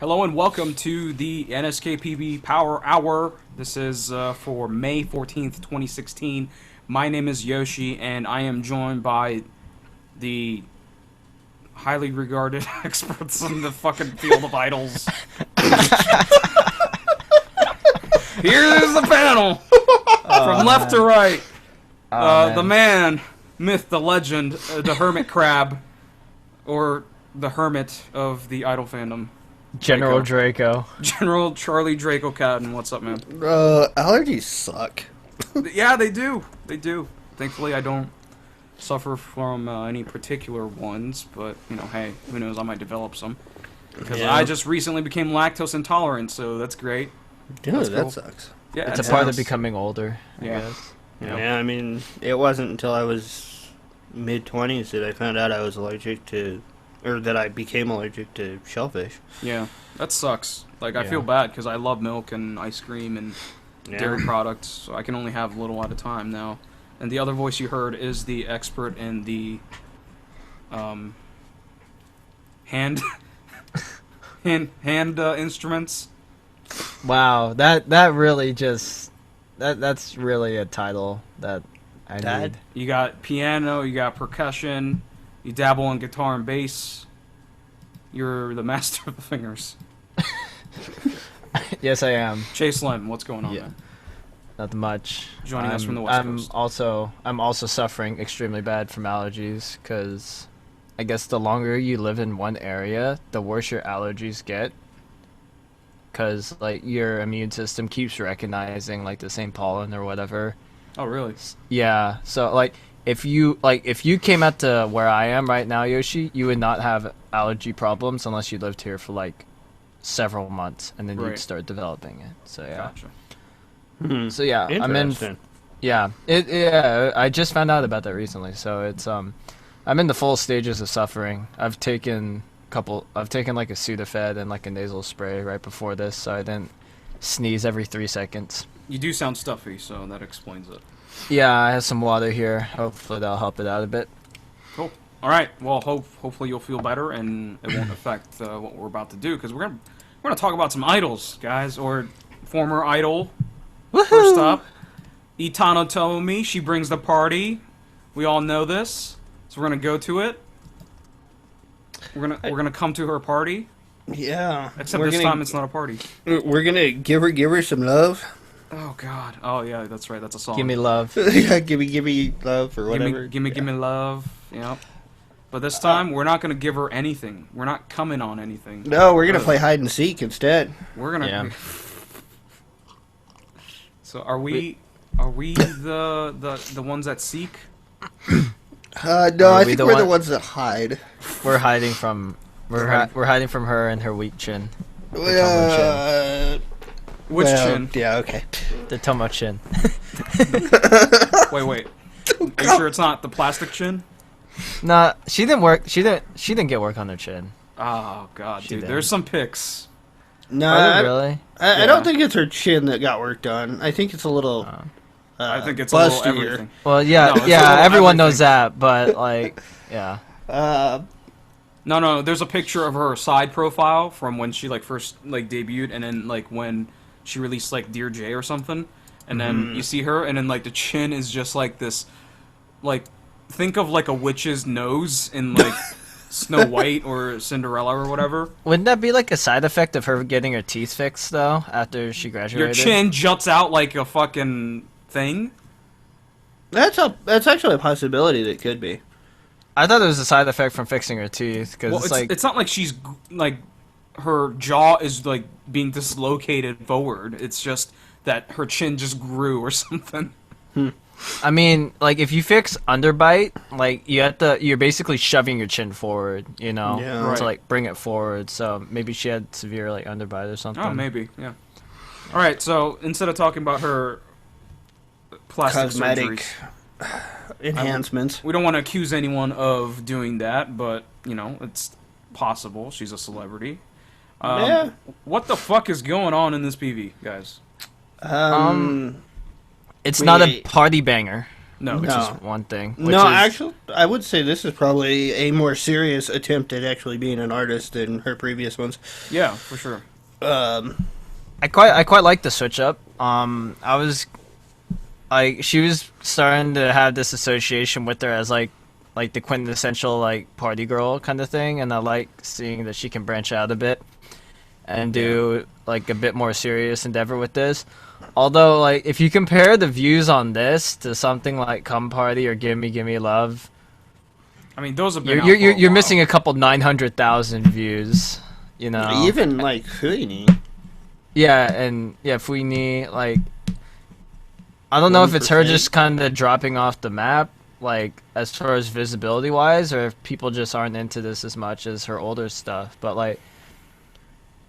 Hello and welcome to the NSK Power Hour. This is for May 14th, 2016. My name is Yoshi, and I am joined by the highly regarded experts in the fucking field of idols. Here's the panel! From left to right. The man, myth, the legend, the hermit crab, or the hermit of the idol fandom. General Draco. General Charlie Draco Cotton, what's up, man? Allergies suck. Yeah, they do. They do. Thankfully, I don't suffer from any particular ones, but, you know, hey, who knows, I might develop some. Because I just recently became lactose intolerant, so that's great. Dude, that's that cool. sucks. Yeah, It's a part of becoming older, I guess. Yeah, I mean, it wasn't until I was mid-20s that I found out I was allergic to... Or that I became allergic to shellfish. Yeah, that sucks. Like, I feel bad because I love milk and ice cream and dairy products, so I can only have a little at a time now. And the other voice you heard is the expert in the hand instruments. Wow, that really just that's really a title that I need. You got piano, you got percussion. You dabble in guitar and bass. You're the master of the fingers. Yes, I am. Chase Lim, what's going on, man? Not much. Joining us from the West Coast. I'm also suffering extremely bad from allergies because I guess the longer you live in one area, the worse your allergies get. Because like your immune system keeps recognizing like the same pollen or whatever. Oh, really? Yeah. So like. If you came out to where I am right now, Yoshi, you would not have allergy problems unless you lived here for like several months, and then you'd start developing it. So yeah. Gotcha. So yeah, I'm in. Yeah, I just found out about that recently. So it's I'm in the full stages of suffering. I've taken like a Sudafed and like a nasal spray right before this, so I didn't sneeze every 3 seconds. You do sound stuffy, so that explains it. Yeah, I have some water here. Hopefully that'll help it out a bit. Cool. All right. Well, hopefully you'll feel better and it won't affect what we're about to do, because we're gonna talk about some idols, guys, or former idol. First up, Itano Tomomi. She brings the party. We all know this, so we're gonna go to it. We're gonna come to her party. Yeah. Except this time it's not a party. We're gonna give her some love. Oh God! Oh yeah, that's right. That's a song. Give me love. Yeah, give me love or whatever. Give me love. Yep. But this time we're not gonna give her anything. We're not coming on anything. No, we're gonna play hide and seek instead. We're gonna. Yeah. So are we the ones that seek? No, I think we're the ones that hide. We're hiding from we're hiding from her and her weak chin. Which chin? Yeah, okay. The Tomo chin. Wait. Are you sure it's not the plastic chin? Nah, she didn't work. She didn't get work on her chin. Oh God, dude. There's some pics. No, really? I don't think it's her chin that got work done. I think it's a little. I think it's bustier. a little everything. Well, yeah, everyone knows that, but like, yeah. No. There's a picture of her side profile from when she like first like debuted, and then like when she released like Dear Jay or something, and then you see her, and then like the chin is just like this, like think of like a witch's nose in like Snow White or Cinderella or whatever. Wouldn't that be like a side effect of her getting her teeth fixed though after she graduated? Your chin juts out like a fucking thing. That's actually a possibility that could be. I thought it was a side effect from fixing her teeth because it's not like she's like her jaw is like being dislocated forward. It's just that her chin just grew or something. I mean, like if you fix underbite, like you're basically shoving your chin forward, you know, to like bring it forward. So maybe she had severe like underbite or something. Oh, maybe, yeah. All right, so instead of talking about her plastic cosmetic enhancements, we don't want to accuse anyone of doing that, but you know it's possible. She's a celebrity. What the fuck is going on in this PV, guys? It's not a party banger. No. which No. is one thing. Which No, is, actually, I would say this is probably a more serious attempt at actually being an artist than her previous ones. Yeah, for sure. I quite like the switch up. I was like, she was starting to have this association with her as like the quintessential like party girl kind of thing, and I like seeing that she can branch out a bit and do like a bit more serious endeavor with this. Although, like, if you compare the views on this to something like "Come Party" or "Gimme Love," I mean, those have been you're missing a couple 900,000 views. You know, Even like Huini. yeah, and yeah, Fuini, like, I don't know if it's her 1%. just kind of dropping off the map, like as far as visibility wise, or if people just aren't into this as much as her older stuff. But like,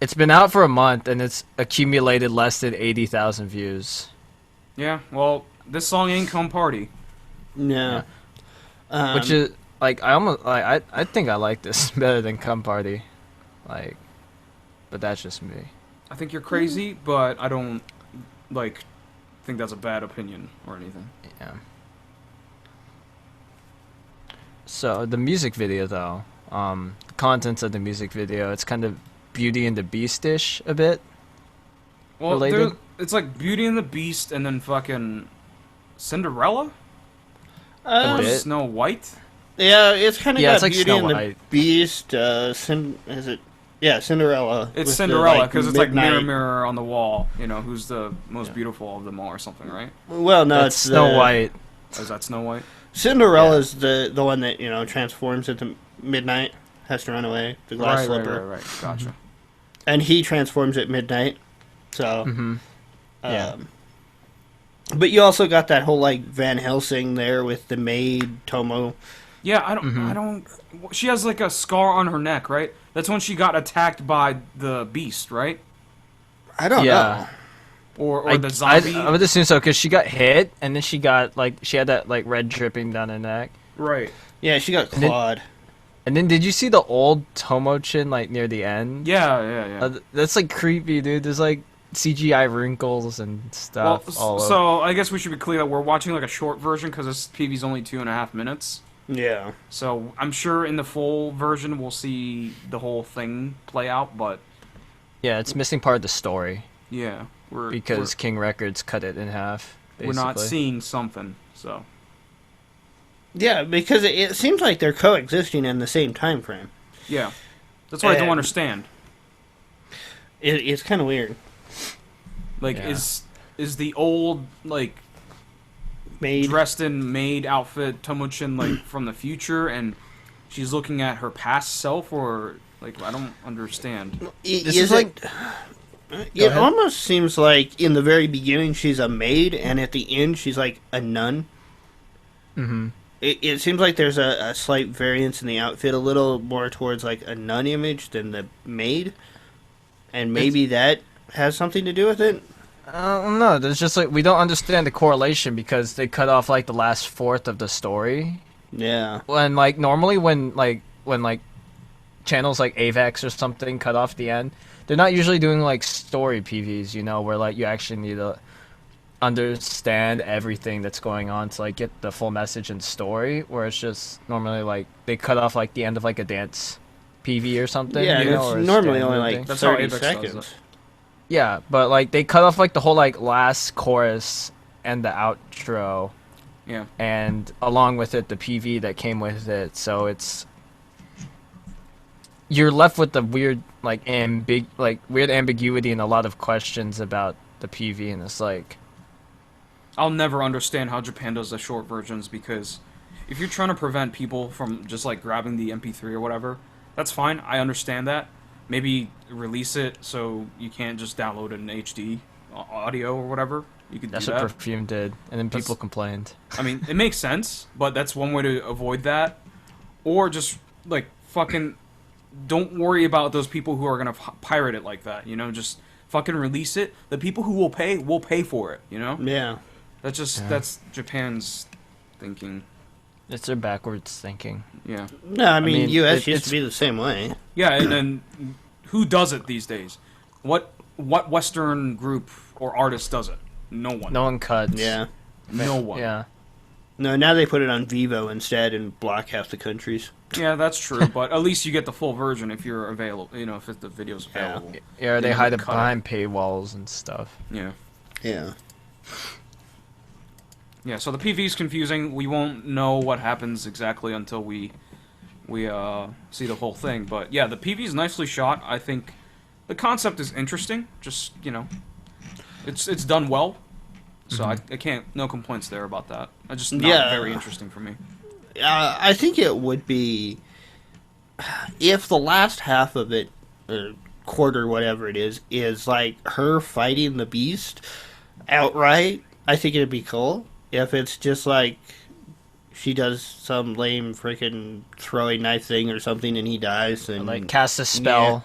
it's been out for a month and it's accumulated less than 80,000 views. Yeah, well, this song ain't "Come Party." No. Which is like, I think I like this better than "Come Party," like, but that's just me. I think you're crazy, but I don't like think that's a bad opinion or anything. Yeah. So the music video, though, the contents of the music video, it's kind of Beauty and the Beast-ish a bit. Well, related? it's like Beauty and the Beast, and then fucking Cinderella Um, or bit. Snow White. Yeah, it's kind of Yeah, got it's like Beauty Snow and the White. Beast. Is it? Yeah, Cinderella. It's with Cinderella the, because it's like mirror, midnight- mirror on the wall. You know who's the most beautiful of them all, or something, right? Well, no, That's it's Snow White. Is that Snow White? Cinderella's the one that transforms into midnight, has to run away. The glass slipper, Right. Gotcha. and he transforms at midnight. So, Mm-hmm. Yeah. But you also got that whole like Van Helsing there with the maid Tomo. Yeah, I don't. She has like a scar on her neck, right? That's when she got attacked by the beast, right? I don't Yeah. know. Or the zombie. I would assume so because she got hit and then she got like she had that like red dripping down her neck. Right. Yeah, she got And then- clawed. And then did you see the old Tomo-chin like near the end? Yeah. That's like creepy, dude. There's like CGI wrinkles and Well, stuff all over. so I guess we should be clear that we're watching like a short version because this PV's only 2.5 minutes. Yeah. So I'm sure in the full version we'll see the whole thing play out, but Yeah, it's missing part of the story yeah, because King Records cut it in half. we're not basically. seeing something. So Yeah, because it seems like they're coexisting in the same time frame. yeah, that's what I don't And- understand. It's kind of weird. Like, Yeah. is the old like Maid. dressed in maid outfit Tomo-chin like from the future, and she's looking at her past self, or like I don't understand. This is like It ahead. almost seems like in the very beginning she's a maid, and at the end she's like a nun. mm-hmm. It seems like there's a slight variance in the outfit, a little more towards like a nun image than the maid, and maybe that has something to do with it. I don't know. There's just like we don't understand the correlation because they cut off like the last fourth of the story. Yeah. When like normally when channels like AVEX or something cut off the end, they're not usually doing like story PVs, where like you actually need to understand everything that's going on to like get the full message and story. Where it's just normally like they cut off like the end of like a dance PV or something. Yeah, and or a it's normally stand only movie. like That's how 30 Avex does seconds. it. Yeah, but like they cut off like the whole like last chorus and the outro, Yeah. and along with it the PV that came with it. So you're left with the weird weird ambiguity and a lot of questions about the PV, and it's like I'll never understand how Japan does the short versions, because if you're trying to prevent people from just like grabbing the MP3 or whatever, that's fine. I understand that. Maybe release it so you can't just download it in HD audio or whatever. You could that's do what that. Perfume did, and then people complained. I mean, it makes sense, but that's one way to avoid that. Or just like fucking don't worry about those people who are gonna pirate it like that. Just fucking release it. The people who will pay for it. Yeah. That's Japan's thinking. It's their backwards thinking. Yeah. No, I mean, mean, US used it's- to be the same way. Yeah, and then who does it these days? What Western group or artist does it? No one. No one cuts. Yeah. No one. Yeah. No, now they put it on Vivo instead and block half the countries. Yeah, that's true, but at least you get the full version if you're available. You know, if the video's available. Yeah, they never hide it cut behind paywalls and stuff. Yeah. Yeah. Yeah. So the PV's confusing. We won't know what happens exactly until we see the whole thing. But yeah, the PV's nicely shot. I think the concept is interesting. Just it's done well. So I can't, no complaints there about that. It's just not very interesting for me. I think it would be, if the last half of it, or quarter, whatever it is like her fighting the beast outright, I think it'd be cool. If it's just like she does some lame freaking throwing knife thing or something and he dies, and Like cast a spell,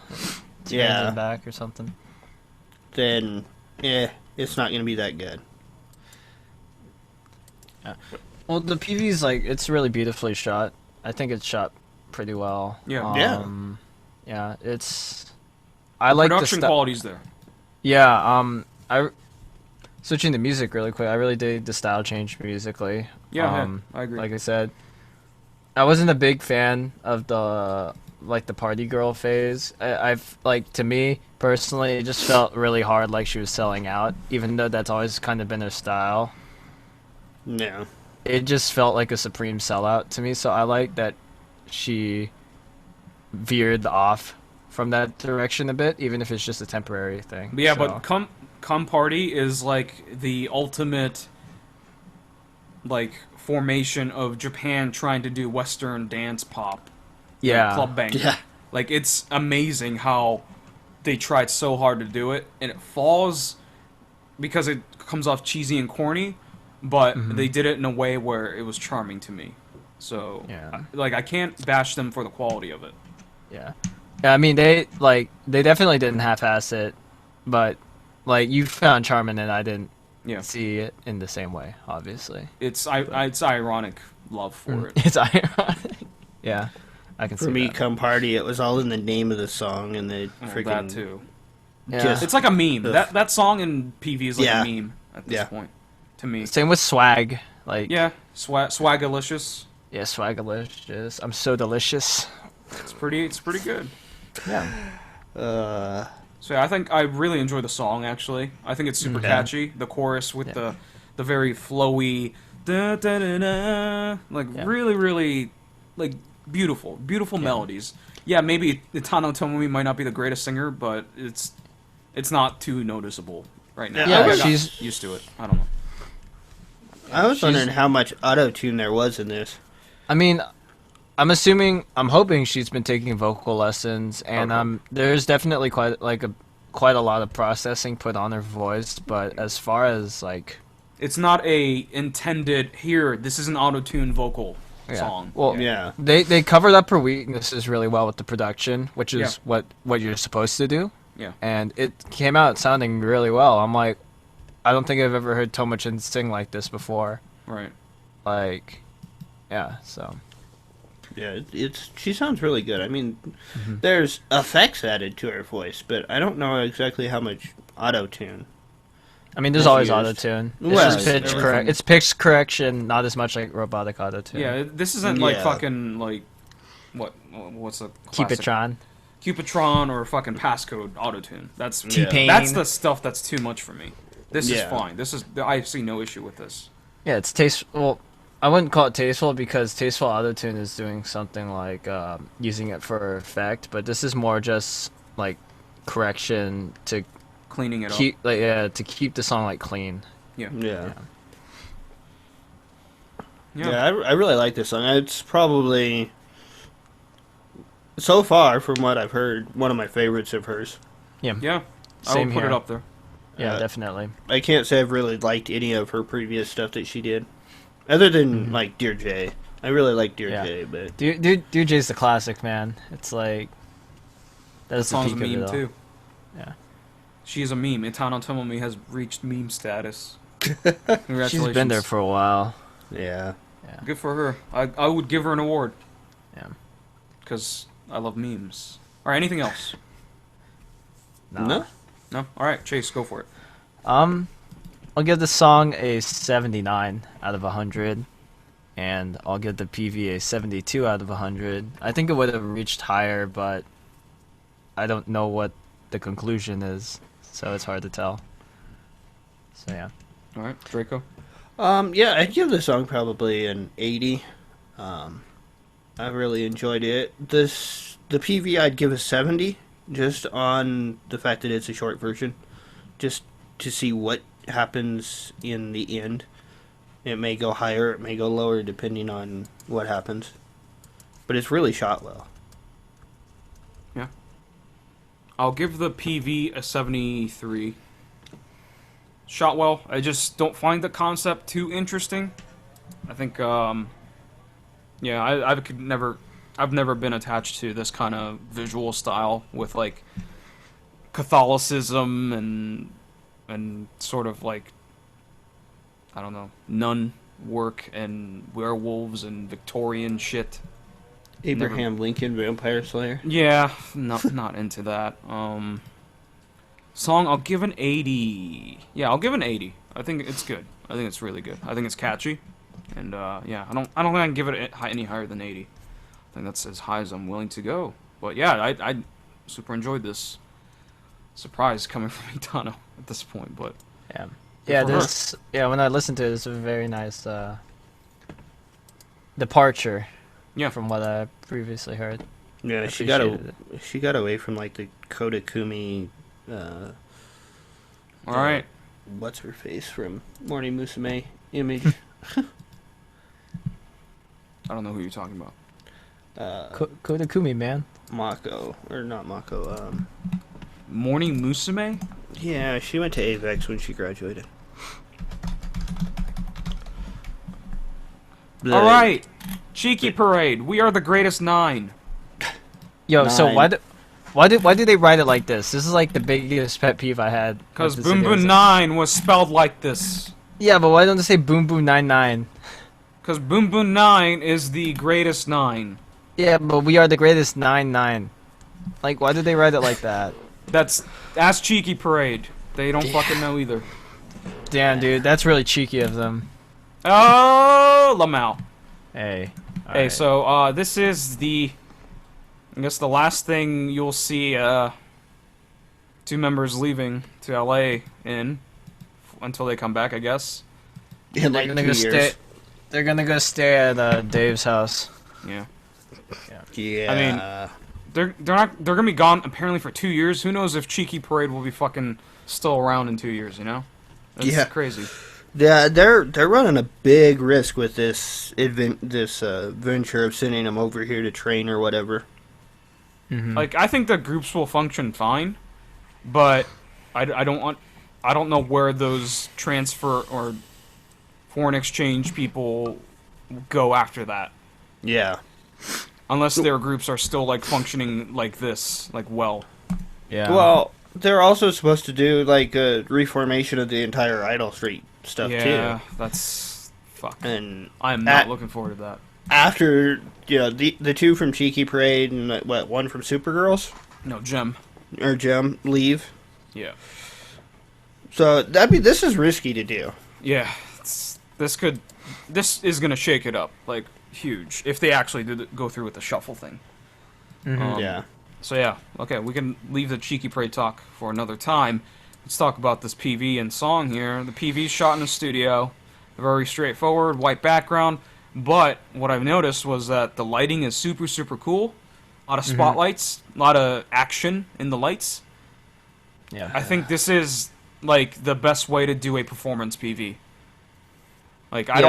yeah, him back or something. then it's not gonna be that good. Well, the PV's it's really beautifully shot. I think it's shot pretty well. Yeah. Yeah, it's. I like the Production quality's there. Yeah. Switching to music really quick. I really dig the style change musically. Yeah, I agree. Like I said, I wasn't a big fan of the party girl phase. I've to me personally, it just felt really hard, like she was selling out, even though that's always kind of been her style. Yeah. It just felt like a supreme sellout to me, so I like that she veered off from that direction a bit, even if it's just a temporary thing. But yeah, so. but Come Party is like the ultimate formation of Japan trying to do Western dance pop. Club bang. Yeah. Like, it's amazing how they tried so hard to do it, and it falls because it comes off cheesy and corny, but they did it in a way where it was charming to me. So, Yeah. I can't bash them for the quality of it. Yeah. I mean, they definitely didn't half-ass it, but you found charm in it. I didn't see it in the same way, obviously. It's ironic love for it. It's ironic. Yeah, I can see For me, that. Come Party, it was all in the name of the song and the freaking. That too. Yeah. It's like a meme. That song in PV is like a meme at this point, to me. Same with swag. Yeah, swagalicious. Yeah, swagalicious. I'm so delicious. It's pretty good. Yeah. So yeah, I think I really enjoy the song. Actually, I think it's super catchy. The chorus with the very flowy, da da da da, really beautiful melodies. Yeah, maybe Itano Tomomi might not be the greatest singer, but it's not too noticeable right now. Yeah, I got she's used to it. I don't know. I was wondering how much auto-tune there was in this. I mean, I'm hoping she's been taking vocal lessons, and there's definitely quite a lot of processing put on her voice. But as far as it's not a intended this is an auto-tune vocal song. Well, Yeah. they covered up her weaknesses really well with the production, which is what you're supposed to do. Yeah. And it came out sounding really well. I'm like, I don't think I've ever heard Tomochin sing like this before. Right. Yeah. So. Yeah, she sounds really good. I mean, there's effects added to her voice, but I don't know exactly how much auto-tune. I mean, there's always auto-tune. Well, It's just pitch correct. It's pitch correction, not as much like robotic auto-tune. Yeah, this isn't fucking what's a classic? Cupidtron or fucking passcode autotune. That's T-Pain. That's the stuff that's too much for me. This is fine. I see no issue with this. Yeah, it's tasteful. Well, I wouldn't call it tasteful because tasteful autotune is doing something like using it for effect, but this is more just correction to cleaning it keep up. to keep the song clean. Yeah, I really like this song. It's probably, so far from what I've heard, one of my favorites of hers. Yeah. I Same will put here. it up there. Yeah, definitely. I can't say I've really liked any of her previous stuff that she did, other than Dear Jay. I really like Dear Jay, but Dear Jay's the classic, man. It's That that's the song's a peak of it meme all. too. Yeah. She is a meme. Itano Tomomi has reached meme status. Congratulations. She's been there for a while. yeah. Good for her. I would give her an award. Yeah. Because I love memes. Alright, anything else? No? No? Alright, Chase, go for it. I'll give the song a 79 out of 100. and I'll give the PV a 72 out of 100. I think it would have reached higher, but I don't know what the conclusion is, so it's hard to tell. So yeah. All right, Draco. Yeah, I'd give the song probably an 80. I really enjoyed it. The PV I'd give a 70, just on the fact that it's a short version, just to see what happens in the end. It may go higher, it may go lower, depending on what happens. But it's really shot well. Yeah. I'll give the PV a 73. Shot well. I just don't find the concept too interesting. I think, yeah, I've never been attached to this kind of visual style with, like, Catholicism and sort of, like, I don't know, nun work and werewolves and Victorian shit. Abraham Lincoln Vampire Slayer. Yeah, not into that. Song, I'll give an 80. Yeah, I'll give an 80. I think it's good. I think it's really good. I think it's catchy, and yeah, I don't think I can give it any higher than 80. I think that's as high as I'm willing to go. But yeah, I super enjoyed this surprise coming from Itano at this point. But Yeah. Yeah, when I listened to it, it's a very nice departure. Yeah. From what I previously heard. Yeah, I she got appreciated away from like the Kodakumi. all right, What's her face from Morning Musume image? I don't know who you're talking about. Kodakumi, man. Mako, or not Mako. Morning Musume. Yeah, she went to AVEX when she graduated. All right, Cheeky Parade. We are the greatest 9. Yo, so Nine. why do they write it like this? This is like the biggest pet peeve I had. Because with this Boom video. Boom 9 was spelled like this. Yeah, but why don't they say Boom Boom 99? Because Boom Boom 9 is the greatest 9. Yeah, but we are the greatest 99. Like, why did they write it like that? That's Cheeky Parade. They don't fucking know either. Damn, dude, that's really cheeky of them. Oh, Lamau. Hey. Hey, alright. so this is I guess the last thing you'll see 2 members leaving to LA until they come back, I guess. In they're like gonna 2 go years. stay. They're gonna go stay at Dave's house. Yeah. Yeah. I mean, they're gonna be gone apparently for 2 years. Who knows if Cheeky Parade will be fucking still around in 2 years? You know? That's Yeah. crazy. yeah, they're running a big risk with this venture of sending them over here to train or whatever. Mm-hmm. Like, I think the groups will function fine, but I don't know where those transfer or foreign exchange people go after that. Yeah. Unless their groups are still, like, functioning like this, like, well. Yeah. Well, they're also supposed to do like a reformation of the entire Idol Street stuff Yeah, too. that's... Fuck. And I'm not looking forward to that. after the 2 from Cheeky Parade and 1 from Supergirls No, Gem. or Gem leave. Yeah. So this is risky to do. Yeah. This is gonna shake it up, like, huge, if they actually go through with the shuffle thing. Mhm. Yeah. So yeah, okay, we can leave the Cheeky Parade talk for another time. Let's talk about this PV and song here. The PV's shot in a studio, very straightforward, white background, but what I've noticed was that the lighting is super, super cool. A lot of spotlights, a lot of action in the lights. Yeah. I think this is, like, the best way to do a performance PV. Like, I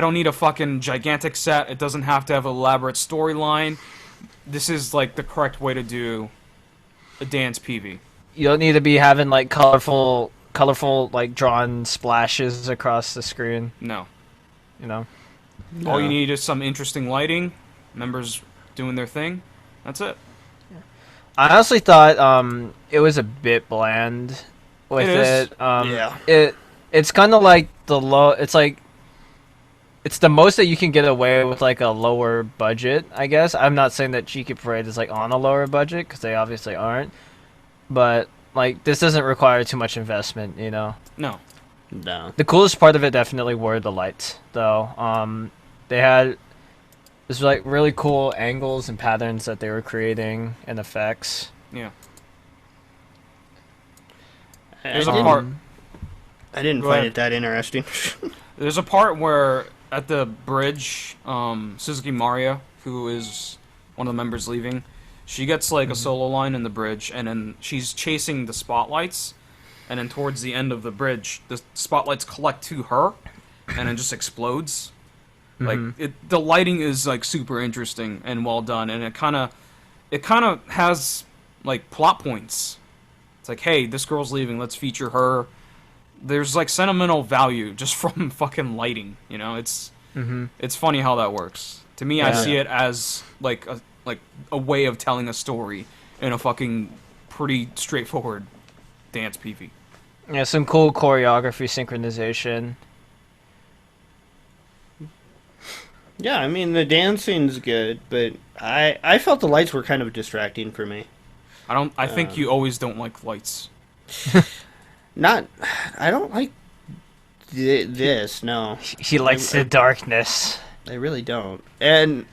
don't need a fucking gigantic set. It doesn't have to have an elaborate storyline. This is, like, the correct way to do a dance PV. You don't need to be having like colorful like drawn splashes across the screen. No. You know. All you need is some interesting lighting, members doing their thing. That's it. I honestly thought it was a bit bland with It is. it. Yeah. It's kind of like the low. It's like it's the most that you can get away with like a lower budget, I guess. I'm not saying that Cheeky Parade is like on a lower budget because they obviously aren't, but like this doesn't require too much investment, you know. No. No. The coolest part of it definitely were the lights, though. they had this like really cool angles and patterns that they were creating and effects. Yeah. There's a part. I didn't Go find ahead. it that interesting. There's a part where at the bridge, Suzuki Maria, who is one of the members leaving, she gets like a solo line in the bridge, and then she's chasing the spotlights, and then towards the end of the bridge, the spotlights collect to her, and it just explodes. Like the lighting is like super interesting and well done, and it kind of has like plot points. It's like, hey, this girl's leaving, let's feature her. There's like sentimental value just from fucking lighting, you know. It's funny how that works. To me, I see it as like a way of telling a story in a fucking pretty straightforward dance PV. Yeah, some cool choreography synchronization. Yeah, I mean the dancing's good, but I felt the lights were kind of distracting for me. I think you always don't like lights. I don't like this. No, He likes the darkness. I really don't. And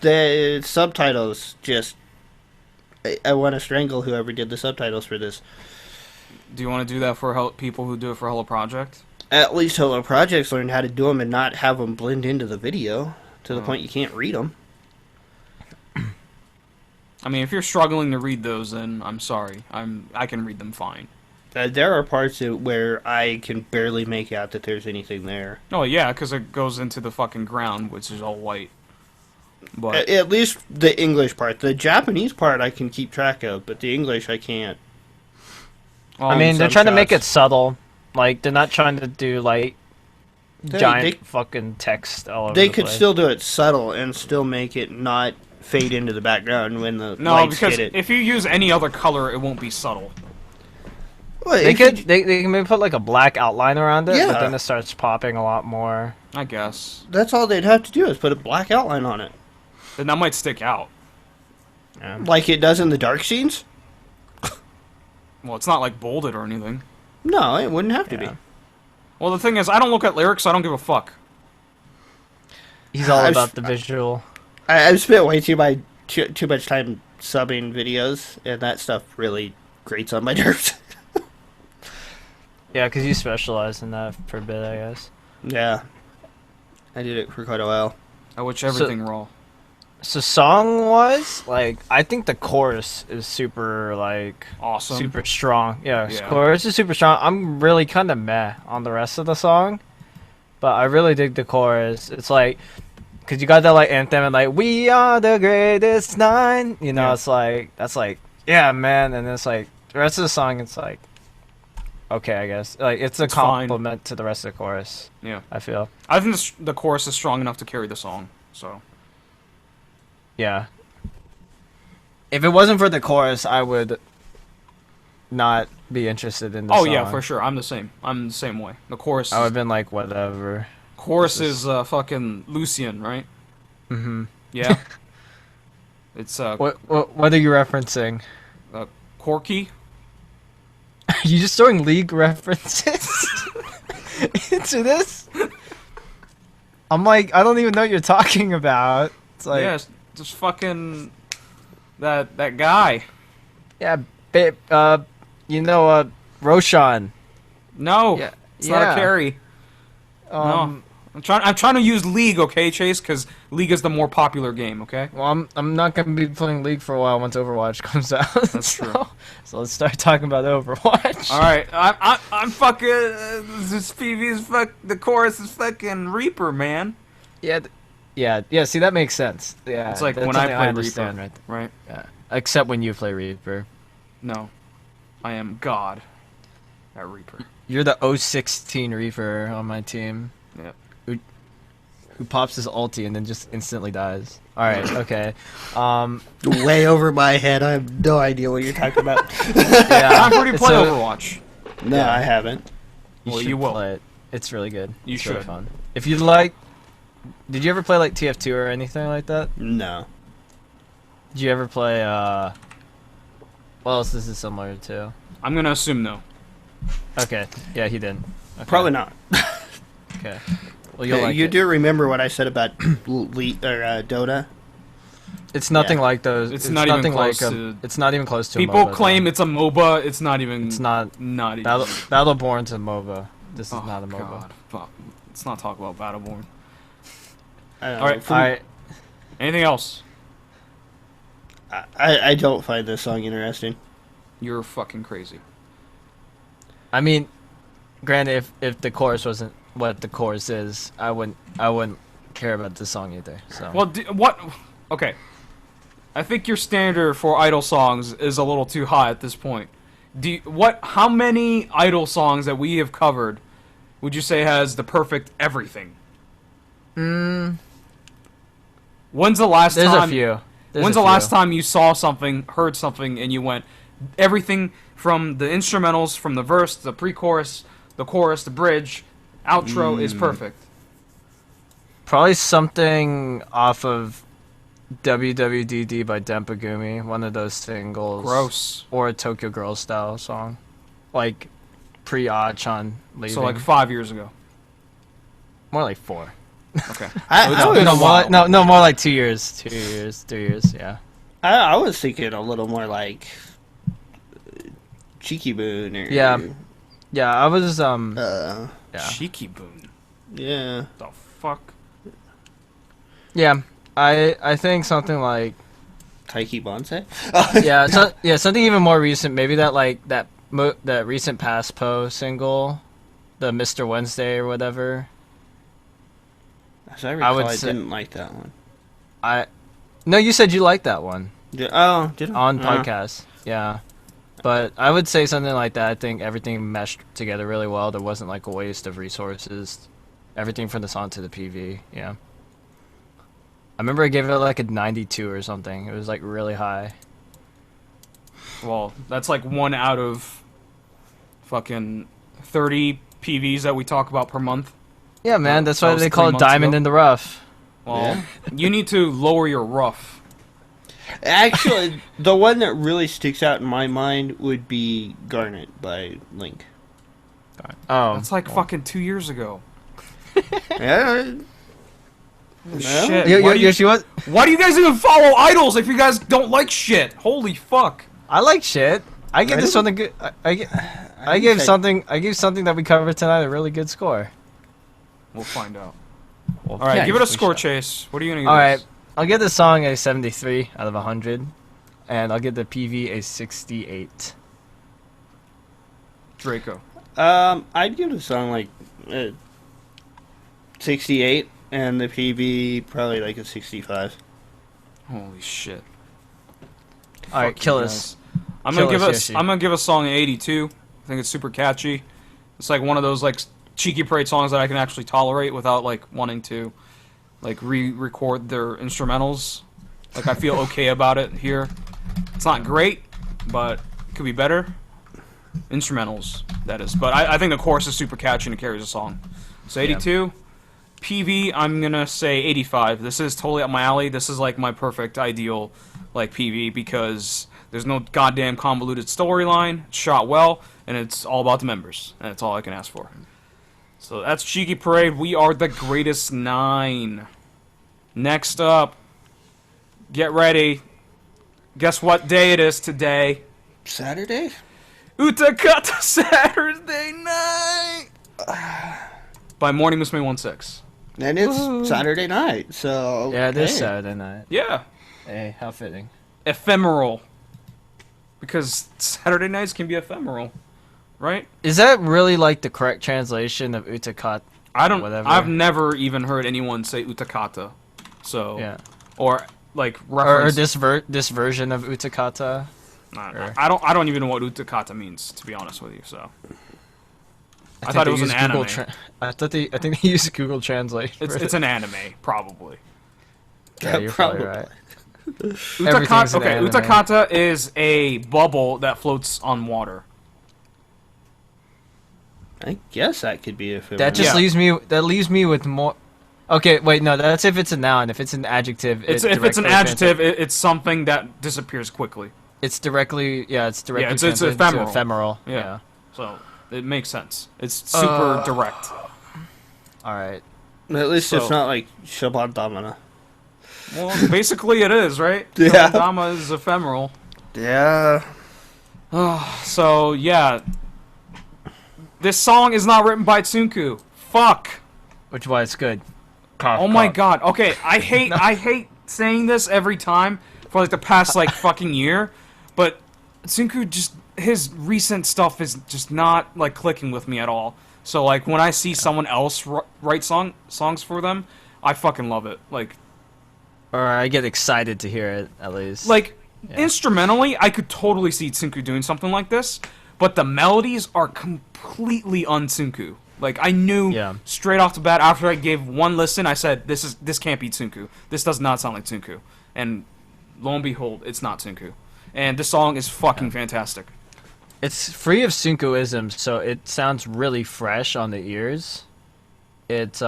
the subtitles just. I want to strangle whoever did the subtitles for this. Do you want to do that for people who do it for Hello Project? At least Hello Projects learned how to do them and not have them blend into the video to the point you can't read them. I mean, if you're struggling to read those, then I'm sorry. I can read them fine. There are parts where I can barely make out that there's anything there. Oh yeah, because it goes into the fucking ground, which is all white. But At least the English part. The Japanese part I can keep track of, but the English I can't. I mean, they're some trying to make shots. it subtle. Like, they're not trying to do, like, giant they- fucking text all over They the could place. still do it subtle and still make it not fade into the background when the no, lights because hit it. if you use any other color, it won't be subtle. Well, They if you- could they can maybe put, like, a black outline around it, Yeah. but then it starts popping a lot more. I guess. That's all they'd have to do is put a black outline on it, Then that might stick out. Yeah. like it does in the dark scenes. Well, it's not like bolded or anything. No, it wouldn't have to be. Yeah. Well, the thing is, I don't look at lyrics, so I don't give a fuck. He's all I've- about the visual. I've spent way too much time subbing videos, and that stuff really grates on my nerves. Yeah, because you specialize in that for a bit, I guess. Yeah, I did it for quite a while. I watch everything raw. So song-wise, like, I think the chorus is super, like, Awesome. super strong. Yeah, Yeah. chorus is super strong. I'm really kind of meh on the rest of the song, but I really dig the chorus. It's like, because you got that, like, anthem and, like, we are the greatest nine. You know, Yeah. it's like, that's like, yeah, man. And it's like, the rest of the song, it's like, okay, I guess. Like, it's a It's fine. compliment to the rest of the chorus, Yeah. I feel. I think the chorus is strong enough to carry the song, so. Yeah. If it wasn't for the chorus, I would not be interested in the Oh song. yeah, for sure. I'm the same. I'm the same way. The chorus. I would have been like, whatever. Chorus this is fucking Lucian, right? Mm-hmm. Yeah. It's What are you referencing? Corky. Are you just throwing League references into this? I'm like, I don't even know what you're talking about. It's like, Yeah, just fucking that guy. yeah, babe, Roshan. No, Yeah, it's not yeah. a carry. No. I'm trying to use League, okay, Chase? Because League is the more popular game, okay? Well, I'm not gonna be playing League for a while once Overwatch comes out. That's so, true. So let's start talking about Overwatch. All right, I'm fucking this PV is the chorus is fucking Reaper, man. Yeah. See, that makes sense. Yeah, It's like that's when I something play understand, Reaper, right? right? Yeah. Except when you play Reaper. No, I am God at Reaper. You're the 016 Reaper on my team. Yep. Who pops his ulti and then just instantly dies. Alright, okay. Way over my head. I have no idea what you're talking about. Yeah, I've already it's played a- Overwatch. No, Yeah. I haven't. Well, should you will. play it. It's really good. You It's really should. fun. If you like, did you ever play like TF2 or anything like that? No. Did you ever play what else this is similar to? I'm gonna assume no. Okay, yeah, he didn't. Okay. Probably not. Okay. Well, you'll like you it. do remember what I said about Dota? It's nothing Yeah. like those. It's not even nothing close like to- It's not even close to. People a MOBA, claim though. it's a MOBA. It's not even. It's not. Not even. Battleborn's a MOBA. This is Oh, not a MOBA. God. Fuck. Let's not talk about Battleborn. I don't All right, know. All right. Anything else? I don't find this song interesting. You're fucking crazy. I mean, granted, if the chorus wasn't what the chorus is, I wouldn't care about this song either. So. Well, what? Okay. I think your standard for idol songs is a little too high at this point. How many idol songs that we have covered would you say has the perfect everything? When's the last There's time? a few. When's the last time you saw something, heard something, and you went, everything from the instrumentals, from the verse, the pre-chorus, the chorus, the bridge, outro is perfect? Probably something off of WWDD by Dempagumi, one of those singles. Gross. Or a Tokyo Girl style song. Like pre-Achan leaving. So like 5 years ago. More like 4. Okay. More like 2 years. 2 years, 3 years, yeah. I was thinking a little more like Cheeky Boon or Yeah. Yeah, I was yeah. Cheeky Boon. Yeah. The fuck? Yeah. I think something like Taiki Bonsai? something even more recent, maybe that recent Pass Po single, the Mr. Wednesday or whatever. As I recall, I say- didn't like that one. No, you said you liked that one Did on I? podcast. Yeah. But I would say something like that. I think everything meshed together really well. There wasn't like a waste of resources. Everything from the song to the PV, yeah. I remember I gave it like a 92 or something. It was like really high. Well, that's like 1 out of fucking 30 PVs that we talk about per month. Yeah, man, that's that why was they 3 call it months Diamond ago. in the Rough. Well, Yeah. you need to lower your rough. Actually, the one that really sticks out in my mind would be Garnet by Link. Oh. That's like fucking 2 years ago. Yeah. Holy Well, shit. Yeah, why, do you, she was. why do you guys even follow idols if you guys don't like shit? Holy fuck. I like shit. I give this didn't- one a good. I didn't gave say- something. I gave something that we covered tonight a really good score. We'll find out. Well, All right, yeah, give it a we score, shall. Chase. What are you gonna give All right, this? I'll give the song a 73 out of 100, and I'll give the PV a 68. Draco. I'd give the song like 68, and the PB probably like a 65. Holy shit. All right, Fuck kill you us. guys. I'm Kill gonna us, Yoshi. give a song an 82. I think it's super catchy. It's like one of those like cheeky parade songs that I can actually tolerate without like wanting to like re-record their instrumentals. Like I feel okay about it here. It's not great, but it could be better. Instrumentals, that is. But I think the chorus is super catchy and it carries a song. So 82. PV, I'm gonna say 85. This is totally up my alley. This is like my perfect ideal like PV because there's no goddamn convoluted storyline. It's shot well, and it's all about the members. And that's all I can ask for. So that's Cheeky Parade. We are the greatest 9. Next up, get ready. Guess what day it is today? Saturday? Utakata Saturday Night by Morning Musume 16. And it's Saturday night, so Yeah, this hey. Saturday night. Yeah, Hey, how fitting. ephemeral. Because Saturday nights can be ephemeral, right? Is that really like the correct translation of Utakata? Whatever. I've never even heard anyone say utakata. So Yeah. or like Or reference. this version of Utakata? I don't even know what utakata means, to be honest with you. So I thought it was an anime. I think they used Google Translate. It's an anime, probably. Yeah, you're probably Probably. right. Everything's an anime. Utakata is a bubble that floats on water. I guess that could be a film. That just Yeah. leaves me with more. Okay, wait, no, that's if it's a noun. If it's an adjective, If it's an adjective, it's something that disappears quickly. it's directly it's translated to ephemeral. ephemeral. Yeah. Yeah. So it makes sense. It's super direct. All right. At least it's So- not like Shaban Damana. Well, basically it is, right? Yeah. Dama is ephemeral. Yeah. So, yeah. This song is not written by Tsunku. Fuck. Which is why it's good. Oh my god. Okay, I hate saying this every time for like the past like fucking year, but Tsunku just his recent stuff is just not like clicking with me at all. So like when I see someone else write songs for them, I fucking love it. Like Or I get excited to hear it, at least. instrumentally, I could totally see Tsunku doing something like this, but the melodies are completely un-Tsunku. Like I knew straight off the bat after I gave one listen, I said this can't be Tsunku. This does not sound like Tsunku. And lo and behold, it's not Tsunku. And this song is fucking fantastic. It's free of Tsunkuisms, so it sounds really fresh on the ears. It's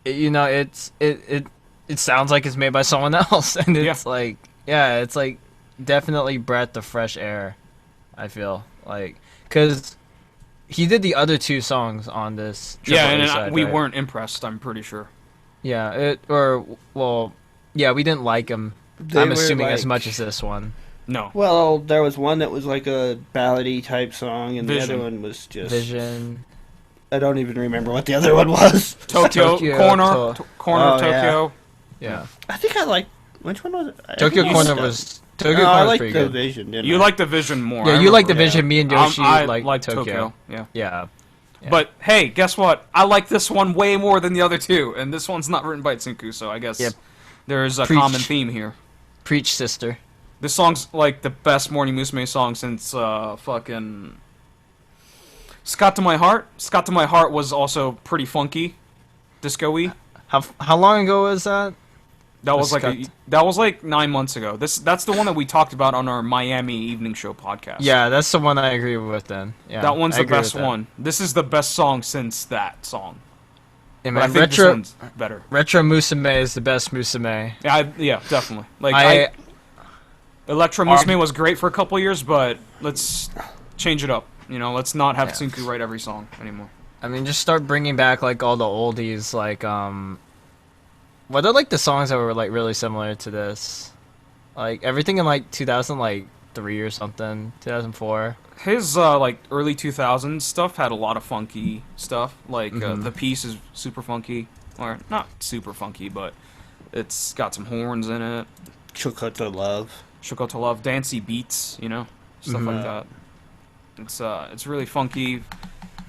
it sounds like it's made by someone else, and it's it's like definitely breath of fresh air. I feel like because he did the other two songs on this. We weren't impressed. I'm pretty sure. Yeah, we didn't like him. I'm assuming as much as this one. No. Well, there was one that was like a ballady type song, and Vision. the other one was just Vision. I don't even remember what the other one was. Tokyo corner of Oh, Tokyo. Yeah. I think I like which one was it? Tokyo think Corner you was said- Tokyo No, I Corner was like pretty the good. Vision. Didn't You I? like the Vision more. Yeah, I you like the remember. Vision. Me and Yoshi I like Tokyo. Yeah. Yeah. But hey, guess what? I like this one way more than the other two, and this one's not written by Tsunku, so I guess there's a Preach. common theme here. Preach, sister. This song's like the best Morning Musume song since fucking Scott to My Heart. Scott to My Heart was also pretty funky, disco-y. How long ago was that? That was Scott- like 9 months ago. That's the one that we talked about on our Miami Evening Show podcast. Yeah, that's the one I agree with then. Yeah, that one's I the agree best with that. one. This is the best song since that song. Yeah, But I man, think this one's better. Retro Musume is the best Musume. Yeah, definitely. Like Electro Musume was great for a couple years, but let's change it up. You know, let's not have Tsunku write every song anymore. I mean, just start bringing back like all the oldies, like what are like the songs that were like really similar to this? Like everything in like 2003 or something, 2004. His like early 2000s stuff had a lot of funky stuff. Like the piece is super funky, or not super funky, but it's got some horns in it. Chokota Love. Shokota Love, dancey beats, you know, stuff like that. It's really funky.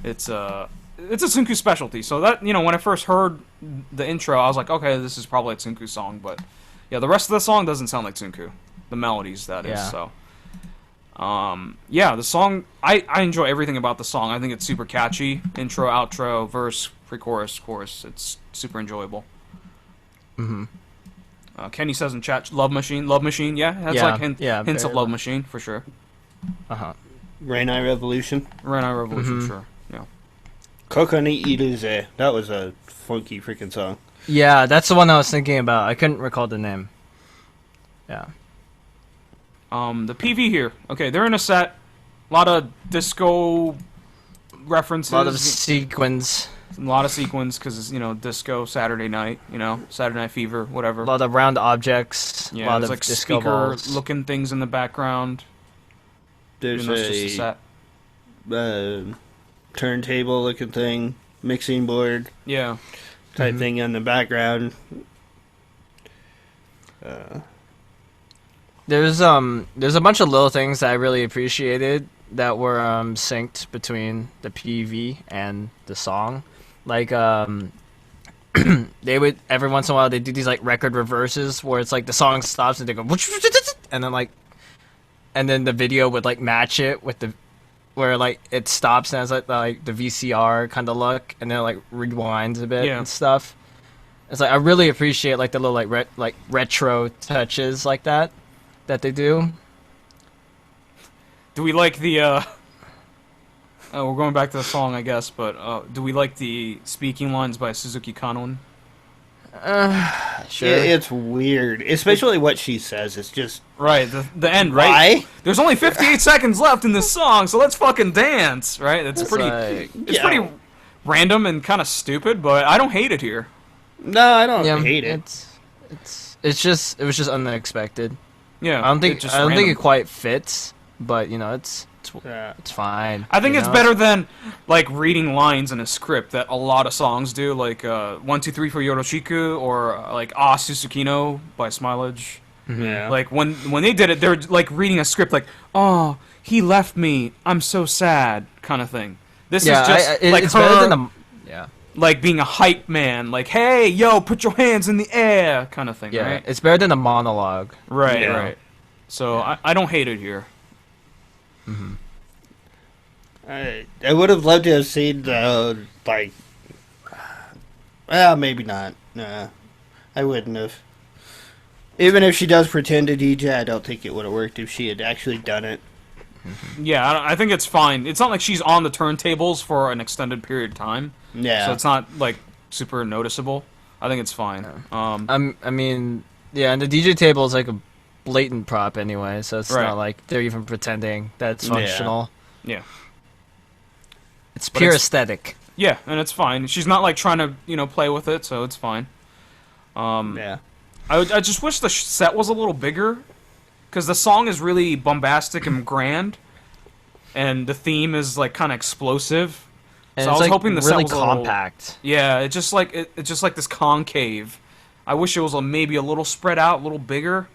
It's a Tsunku specialty. So that, you know, when I first heard the intro, I was like, okay, this is probably a Tsunku song. But yeah, the rest of the song doesn't sound like Tsunku. The melodies, that is. So yeah, the song, I enjoy everything about the song. I think it's super catchy. Intro, outro, verse, pre-chorus, chorus. It's super enjoyable. Kenny says in chat, Love Machine. Love Machine, yeah. That's like hints of Love Machine, for sure. Rainai Revolution. Rainai Revolution, sure. Yeah. Kokoni Iruze. That was a funky freaking song. Yeah, that's the one I was thinking about. I couldn't recall the name. Yeah. The PV here. Okay, they're in a set. A lot of disco references. A lot of sequins. A lot of sequins, because, you know, disco, Saturday night, you know, Saturday Night Fever, whatever. A lot of round objects. Yeah, a lot there's of like disco balls. speaker-looking things in the background. There's Even though it's just a set. Turntable looking thing, mixing board Yeah. type thing in the background. There's a bunch of little things that I really appreciated that were synced between the PV and the song. Like they would every once in a while they do these like record reverses where it's like the song stops and they go and then and then the video would like match it with the where like it stops and has like the VCR kind of look and then it, like rewinds a bit and stuff. It's like I really appreciate like the little like retro touches like that they do. Do we like the, we're going back to the song, I guess, but do we like the speaking lines by Suzuki Kanon? Sure. It's weird, especially what she says. It's just right. The end, right? Why? There's only 58 seconds left in this song, so let's fucking dance, right? It's pretty. Like, It's random and kind of stupid, but I don't hate it here. No, I don't Yeah, hate it. it was just unexpected. Yeah, I don't think random. it quite fits, but it's Yeah. it's fine. I think you it's know? better than like reading lines in a script that a lot of songs do, like 1, 2, 3 for Yoroshiku or like Ah Susukino by Smilage. Yeah. Like when they did it, they're like reading a script like, "Oh, he left me. I'm so sad," kind of thing. This is just like it's her, better than yeah. like being a hype man, like, "Hey, yo, put your hands in the air," kind of thing. Yeah, Right. it's better than a monologue. Right. Yeah. Right. So I don't hate it here. I would have loved to have seen the like. Well, maybe not. Nah, I wouldn't have. Even if she does pretend to DJ, I don't think it would have worked if she had actually done it. Yeah, I think it's fine. It's not like she's on the turntables for an extended period of time. Yeah. So it's not like super noticeable. I think it's fine. I mean, yeah, and the DJ table is like a blatant prop anyway, so it's Right. not like they're even pretending that it's Yeah. functional. Yeah. It's But pure it's- aesthetic. Yeah, and it's fine. She's not like trying to play with it, so it's fine. Yeah. I just wish the set was a little bigger, because the song is really bombastic and grand, and the theme is like kind of explosive. And So it's I was like hoping the set really was a little- compact. Yeah, it's just like this concave. I wish it was maybe a little spread out, a little bigger,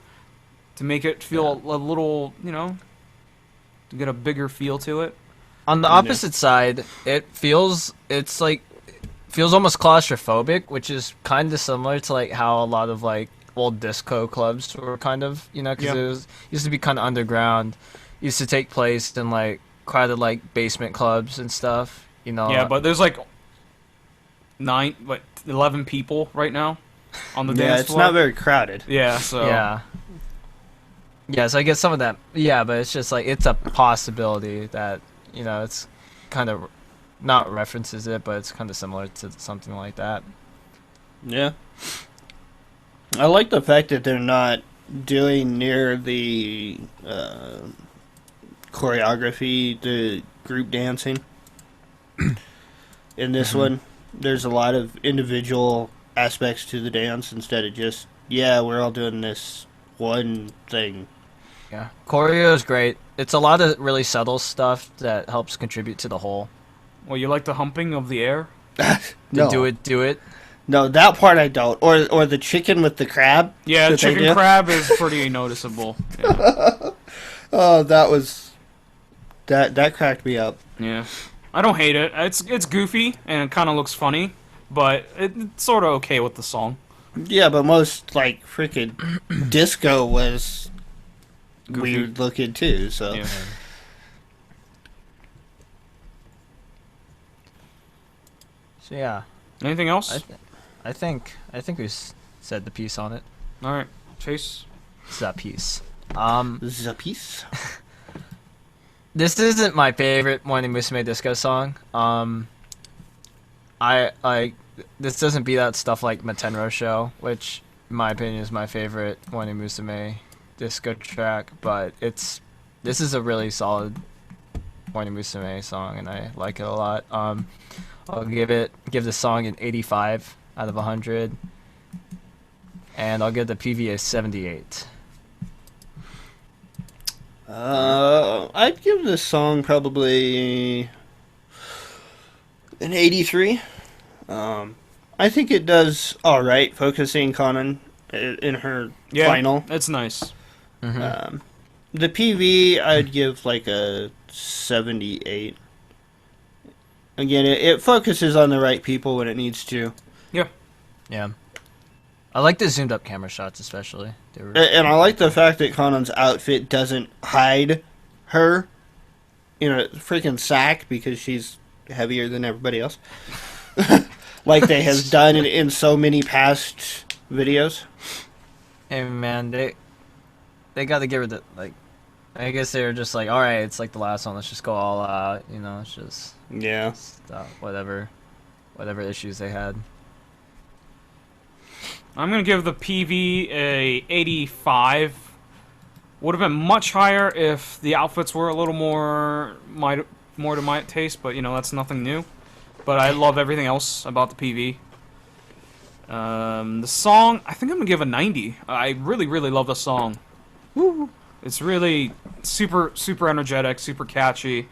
to make it feel a little, to get a bigger feel to it. On the opposite side, feels almost claustrophobic, which is kind of similar to like how a lot of like old disco clubs were kind of, because Yeah. it used to be kind of underground, used to take place in like crowded like basement clubs and stuff. Yeah, but there's like 11 people right now on the Yeah, dance it's floor. not very crowded. Yeah, so yeah, so I get some of that. Yeah, but it's just like it's a possibility that it's kind of not references it, but it's kind of similar to something like that. Yeah. I like the fact that they're not doing near the choreography, the group dancing. In this one, there's a lot of individual aspects to the dance instead of just, we're all doing this one thing. Yeah, choreo is great. It's a lot of really subtle stuff that helps contribute to the whole. Well, you like the humping of the air? No. Do it. No, that part I don't. Or the chicken with the crab. Yeah, that they chicken do. crab is pretty noticeable. Yeah. Oh, that was... That cracked me up. Yeah. I don't hate it. It's goofy and it kind of looks funny, but it's sort of okay with the song. Yeah, but most, like, freaking disco was Goofy. weird looking, too, so... Yeah. So yeah, Anything else? I think we said the piece on it. All right, Chase. It's that piece. This is a piece. This isn't my favorite Morning Musume disco song. I like this doesn't beat out stuff like Matenro Show, which in my opinion is my favorite Morning Musume disco track. But this is a really solid Morning Musume song, and I like it a lot. I'll give the song an 85 out of 100, and I'll give the PV a 78. I'd give this song probably an 83. I think it does all right, focusing Kanan in her Yeah, final. it's nice. Mm-hmm. The PV, I'd give like a 78. Again, it focuses on the right people when it needs to. Yeah. I like the zoomed up camera shots, especially. They were... And I like the fact that Kanan's outfit doesn't hide her in a freaking sack because she's heavier than everybody else. Like they have done in so many past videos. Hey man, they got to get rid of like. I guess they were just like, all right, it's like the last one. Let's just go all out. It's just Yeah. stop whatever issues they had. I'm gonna give the PV a 85. Would have been much higher if the outfits were a little more to my taste, but that's nothing new. but I love everything else about the PV. The song, I think I'm gonna give a 90. I really, really love the song. Woo. It's really super, super energetic, super catchy.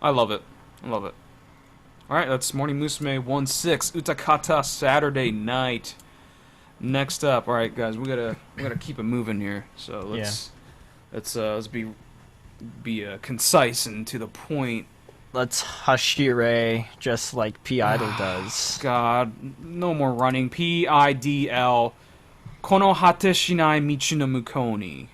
I love it. I love it. Alright, that's Morning Musume 1-6, Utakata, Saturday night. Next up, alright guys, we gotta keep it moving here. So let's be concise and to the point. Let's Hashire just like P-Idol does. God, no more running. P-I-D-L. Kono hate shinai michi no mukoni.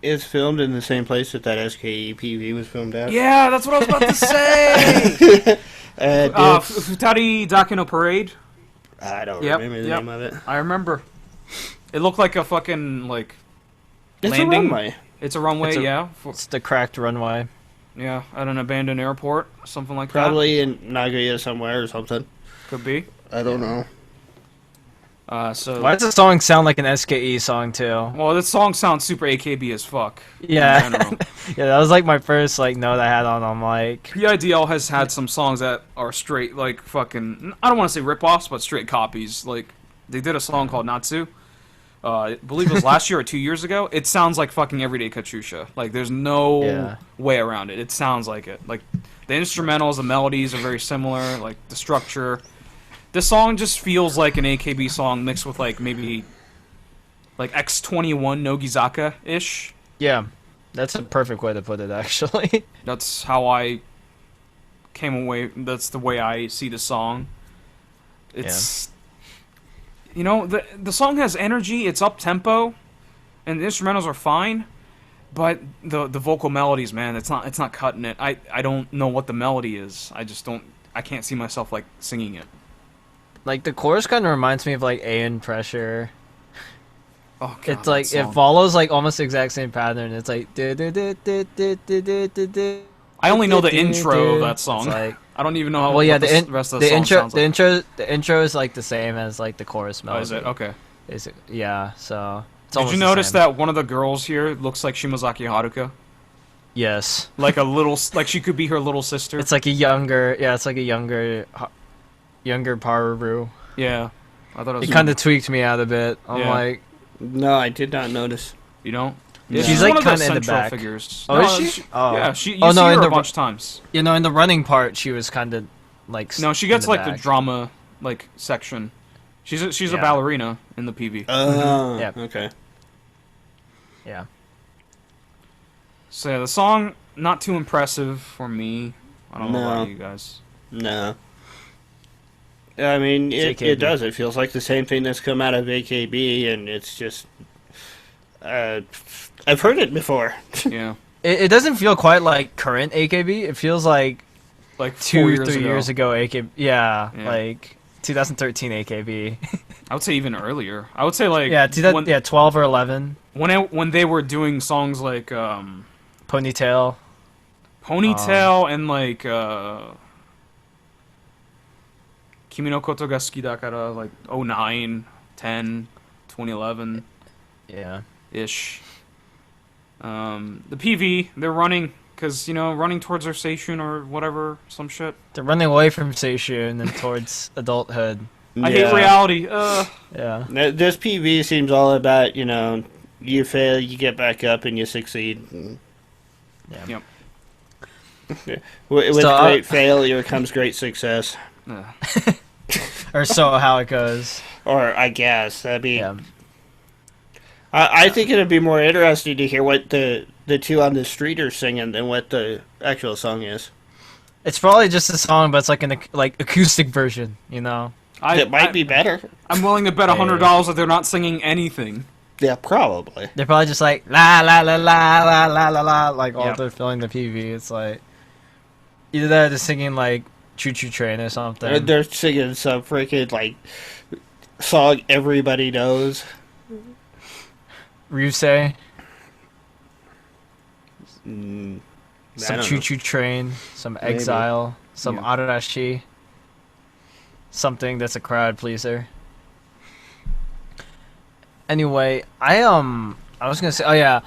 It's filmed in the same place that SKE PV was filmed at. Yeah, that's what I was about to say! Futari Dake no Parade. I don't remember the name of it. I remember. It looked like a fucking, like, It's landing. a runway. It's a runway, yeah. It's the cracked runway. Yeah, at an abandoned airport, something like Probably in Nagoya somewhere or something. that. Could be. I don't know. So. Why does the song sound like an SKE song too? Well, this song sounds super AKB as fuck. Yeah, In general. yeah, that was like my first like note I had on. I'm like, PIDL has had some songs that are straight, like, fucking, I don't want to say rip-offs, but straight copies. Like, they did a song called Natsu. I believe it was last year or 2 years ago. It sounds like fucking Everyday Katyusha. Like, there's no way around it. It sounds like it. Like, the instrumentals, the melodies are very similar. Like, the structure. This song just feels like an AKB song mixed with, like, maybe, like, X21 Nogizaka-ish. yeah, that's a perfect way to put it, actually. That's how I came away. That's the way I see the song. It's, you know, the song has energy. It's up tempo, and the instrumentals are fine, but the vocal melodies, man, it's not cutting it. I don't know what the melody is. I can't see myself like singing it. Like the chorus kind of reminds me of like A in Pressure. Oh, God, it's like it follows like almost the exact same pattern. It's like I only know the intro of that song. Like, I don't even know how well, the rest of the song sounds like. The intro is like the same as like the chorus melody. Oh, is it? Okay. Yeah, so it's Did almost you the notice same. that one of the girls here looks like Shimazaki Haruka? Yes. Like a little, like she could be her little sister. It's like a younger, younger Paruru. Yeah. I thought it was. It kind of tweaked me out a bit. I'm Yeah. like, No, I did not notice. You don't? No. She's one like of the kind of in the central back. figures. Oh, is she? Oh. Yeah, you Oh, see no, her in a the bunch of times. you know, in the running part, she was kind of like. No, she gets in like the back. drama like section. She's a Yeah. ballerina in the PV. Oh, Yeah. okay. Yeah. So yeah, the song not too impressive for me. I don't know No. about you guys. No. I mean, It's it AKB. does. It feels like the same thing that's come out of AKB, and it's just... I've heard it before. Yeah, It doesn't feel quite like current AKB. It feels like like 4 2 years 3 ago. years ago AKB. Yeah, Yeah. like 2013 AKB. I would say even earlier. I would say like yeah, when, 12 or 11. when they were doing songs like Ponytail. Ponytail and like Kimi no Koto ga Suki Dakara, like 09, 10, 2011 Yeah. ish. The PV, they're running because, you know, running towards their station or whatever, some shit. They're running away from Seishun and towards adulthood. I hate reality. Yeah. This PV seems all about, you know, you fail, you get back up, and you succeed. Yeah. Yep. With So, great failure comes great success. Or so how it goes. Or, I guess. I mean, Yeah. I think it'd be more interesting to hear what the two on the street are singing than what the actual song is. It's probably just a song, but it's like an acoustic version, you know? It might be better. I'm willing to bet $100 that they're not singing anything. Yeah, probably. They're probably just like la la la la la la la la, like all Yep. they're filling the PV. It's like either that or they're singing like Choo Choo Train or something. They're singing some freaking, like, song everybody knows. Ryusei, I some don't Choo know. Choo Train, some Exile, some Yeah. Arashi, something that's a crowd pleaser. Anyway, I was gonna say, oh yeah,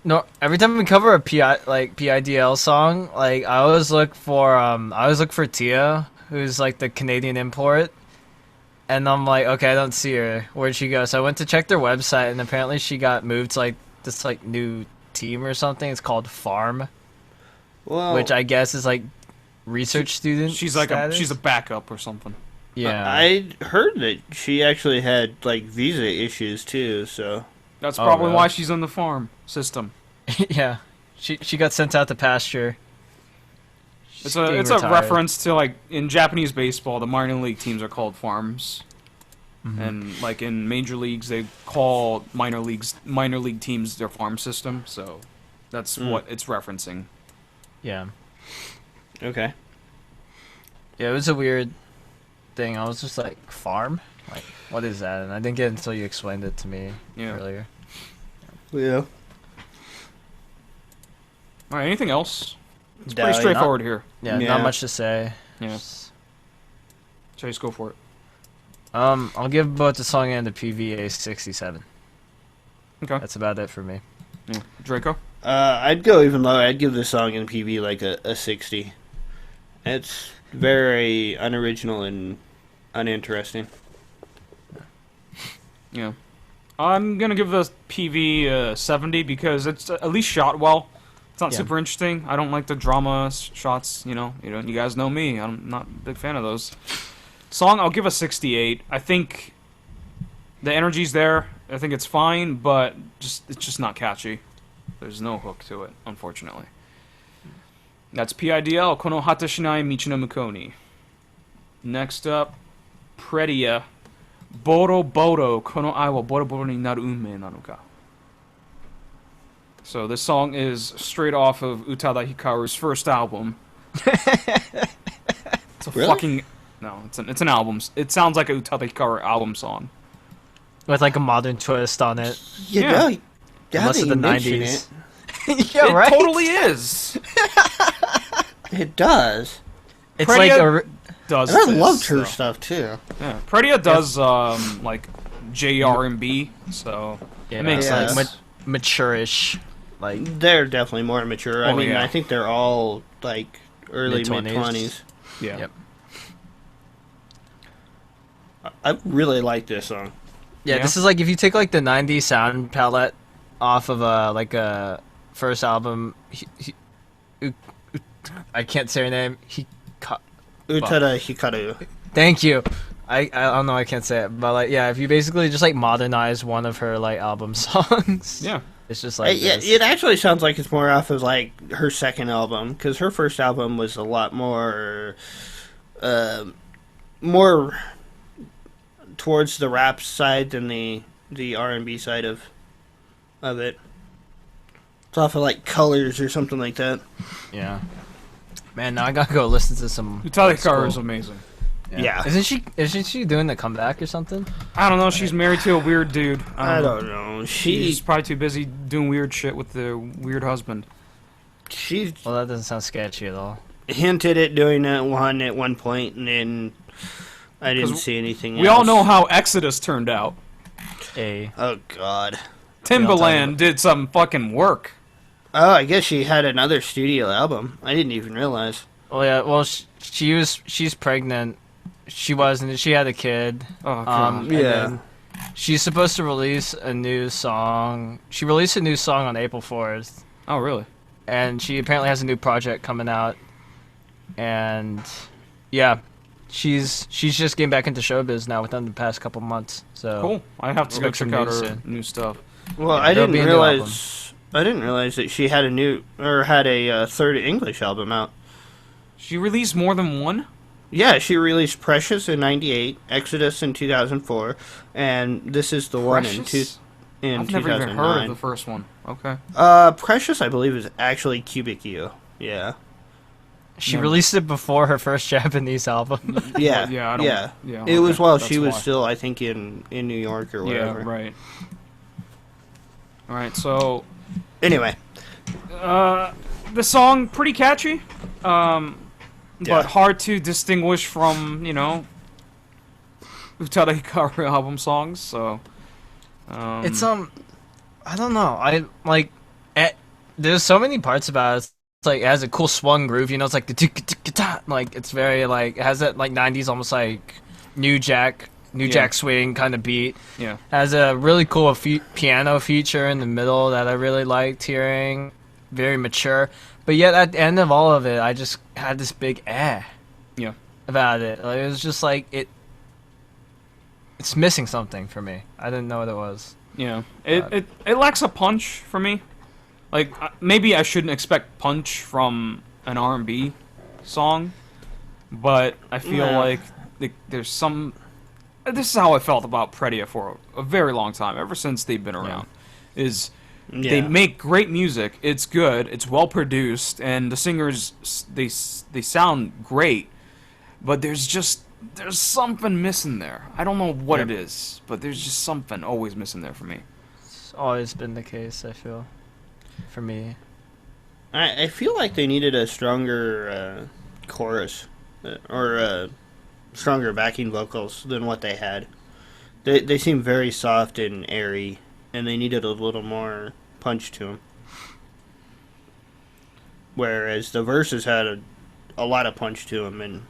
No, every time we cover a PIDL song, like I always look for Tia, who's like the Canadian import, and I'm like, okay, I don't see her. Where'd she go? So I went to check their website, and apparently she got moved to like this like new team or something. It's called Farm, Well, which I guess is like research student. She's like status. she's a backup or something. Yeah. I heard that she actually had like visa issues too. So That's Oh, probably really? why she's on the farm system. Yeah. She got sent out to pasture. It's She's a getting it's a retired. reference to like in Japanese baseball, the minor league teams are called farms, Mhm. and like in major leagues, they call minor league teams their farm system. So that's what it's referencing. Yeah. okay. Yeah, it was a weird thing. I was just like, farm? Like, what is that? And I didn't get it until you explained it to me Yeah. earlier. Yeah. All right. Anything else? It's Dally. pretty straightforward here. Yeah, Yeah. not much to say. Yeah. Just- Chase, go for it. I'll give both the song and the PV a 67. Okay. That's about it for me. Yeah. Draco. I'd go even lower. I'd give this song in PV like a 60. It's very unoriginal and uninteresting. Yeah. I'm gonna give the PV 70 because it's at least shot well. It's not Yeah. super interesting. I don't like the drama shots. You guys know me. I'm not a big fan of those. Song, I'll give a 68. I think the energy's there. I think it's fine, but it's just not catchy. There's no hook to it, unfortunately. That's PIDL, Kono Hata Shinai Michi no Mukou ni. Next up, Predia, Boro Boro, Kono Ai wa Boro Boro ni naru unmei nano ka. So this song is straight off of Utada Hikaru's first album. It's a Really? fucking... No, it's an album. It sounds like a Utada Hikaru album song. With like a modern twist on it. Yeah. Now Unless that of you the mention 90s. it, Yeah, It totally is. it does. It's Predia like a... Does And I this, loved her though. stuff too. Yeah, Predia does like JR&B, so Yeah, it makes Yeah. sense. like mature-ish. Like, They're definitely more mature. I Oh, mean, yeah. I think they're all like early Mid-20s. mid-20s. Yeah. Yep. I really like this song. yeah, Yeah. this is like if you take like the 90s sound palette off of a first album. I can't say her name. Utada Hikaru. Thank you. I don't know. I can't say it, but like yeah, if you basically just like modernize one of her like album songs, Yeah. it's just like Yeah, this. it actually sounds like it's more off of like her second album because her first album was a lot more, more towards the rap side than the R&B side of it. It's off of like Colors or something like that. Yeah. Man, now I gotta go listen to some. Utada Hikaru old is school. amazing. Yeah. Isn't she doing the comeback or something? I don't know. She's married to a weird dude. I don't know. She's probably too busy doing weird shit with the weird husband. She Well, that doesn't sound sketchy at all. hinted at doing that one at one point, and then I didn't 'Cause see anything We else. all know how Exodus turned out. A. Oh, God. Timbaland did some fucking work. Oh, I guess she had another studio album. I didn't even realize. Oh yeah. Well, she's pregnant. She was, and she had a kid. Oh, God. And Yeah. then she's supposed to release a new song. She released a new song on April 4th, Oh, really? and she apparently has a new project coming out. And yeah, she's just getting back into showbiz now within the past couple months. So Cool. I have to go Expect some check out news her soon. new stuff. Well, Yeah, I there'll didn't be a new realize. I didn't realize that she had a third English album out. She released more than one? Yeah, she released Precious in '98, Exodus in 2004, and this is the one in Precious? I've 2009. never even heard of the first one. Okay. Precious, I believe, is actually Cubic U. Yeah. she No. released it before her first Japanese album. Yeah. Yeah, I don't- yeah. yeah, It was okay, while that's she was why. still, I think, in New York or whatever. Yeah, right. Alright, so Anyway, the song pretty catchy, Yeah. but hard to distinguish from Utada Hikaru album songs. So It's I don't know. I like there's so many parts about it. It's like it has a cool swung groove, you know. It's like the tick-tick-tick-ta, like it's very like it has that like '90s almost like New Jack swing kind of beat. Yeah. Has a really cool piano feature in the middle that I really liked hearing. Very mature, but yet at the end of all of it, I just had this big Yeah. about it. Like, it was just like it's missing something for me. I didn't know what it was. Yeah. It lacks a punch for me. Like maybe I shouldn't expect punch from an R&B song, but I feel like there's some. This is how I felt about Predia for a very long time, ever since they've been around. They make great music. It's good. It's well produced, and the singers they sound great. But there's something missing there. I don't know what it is, but there's just something always missing there for me. It's always been the case, I feel. For me, I feel like they needed a stronger chorus or stronger backing vocals than what they had. They seem very soft and airy, and they needed a little more punch to them. Whereas the verses had a lot of punch to them, and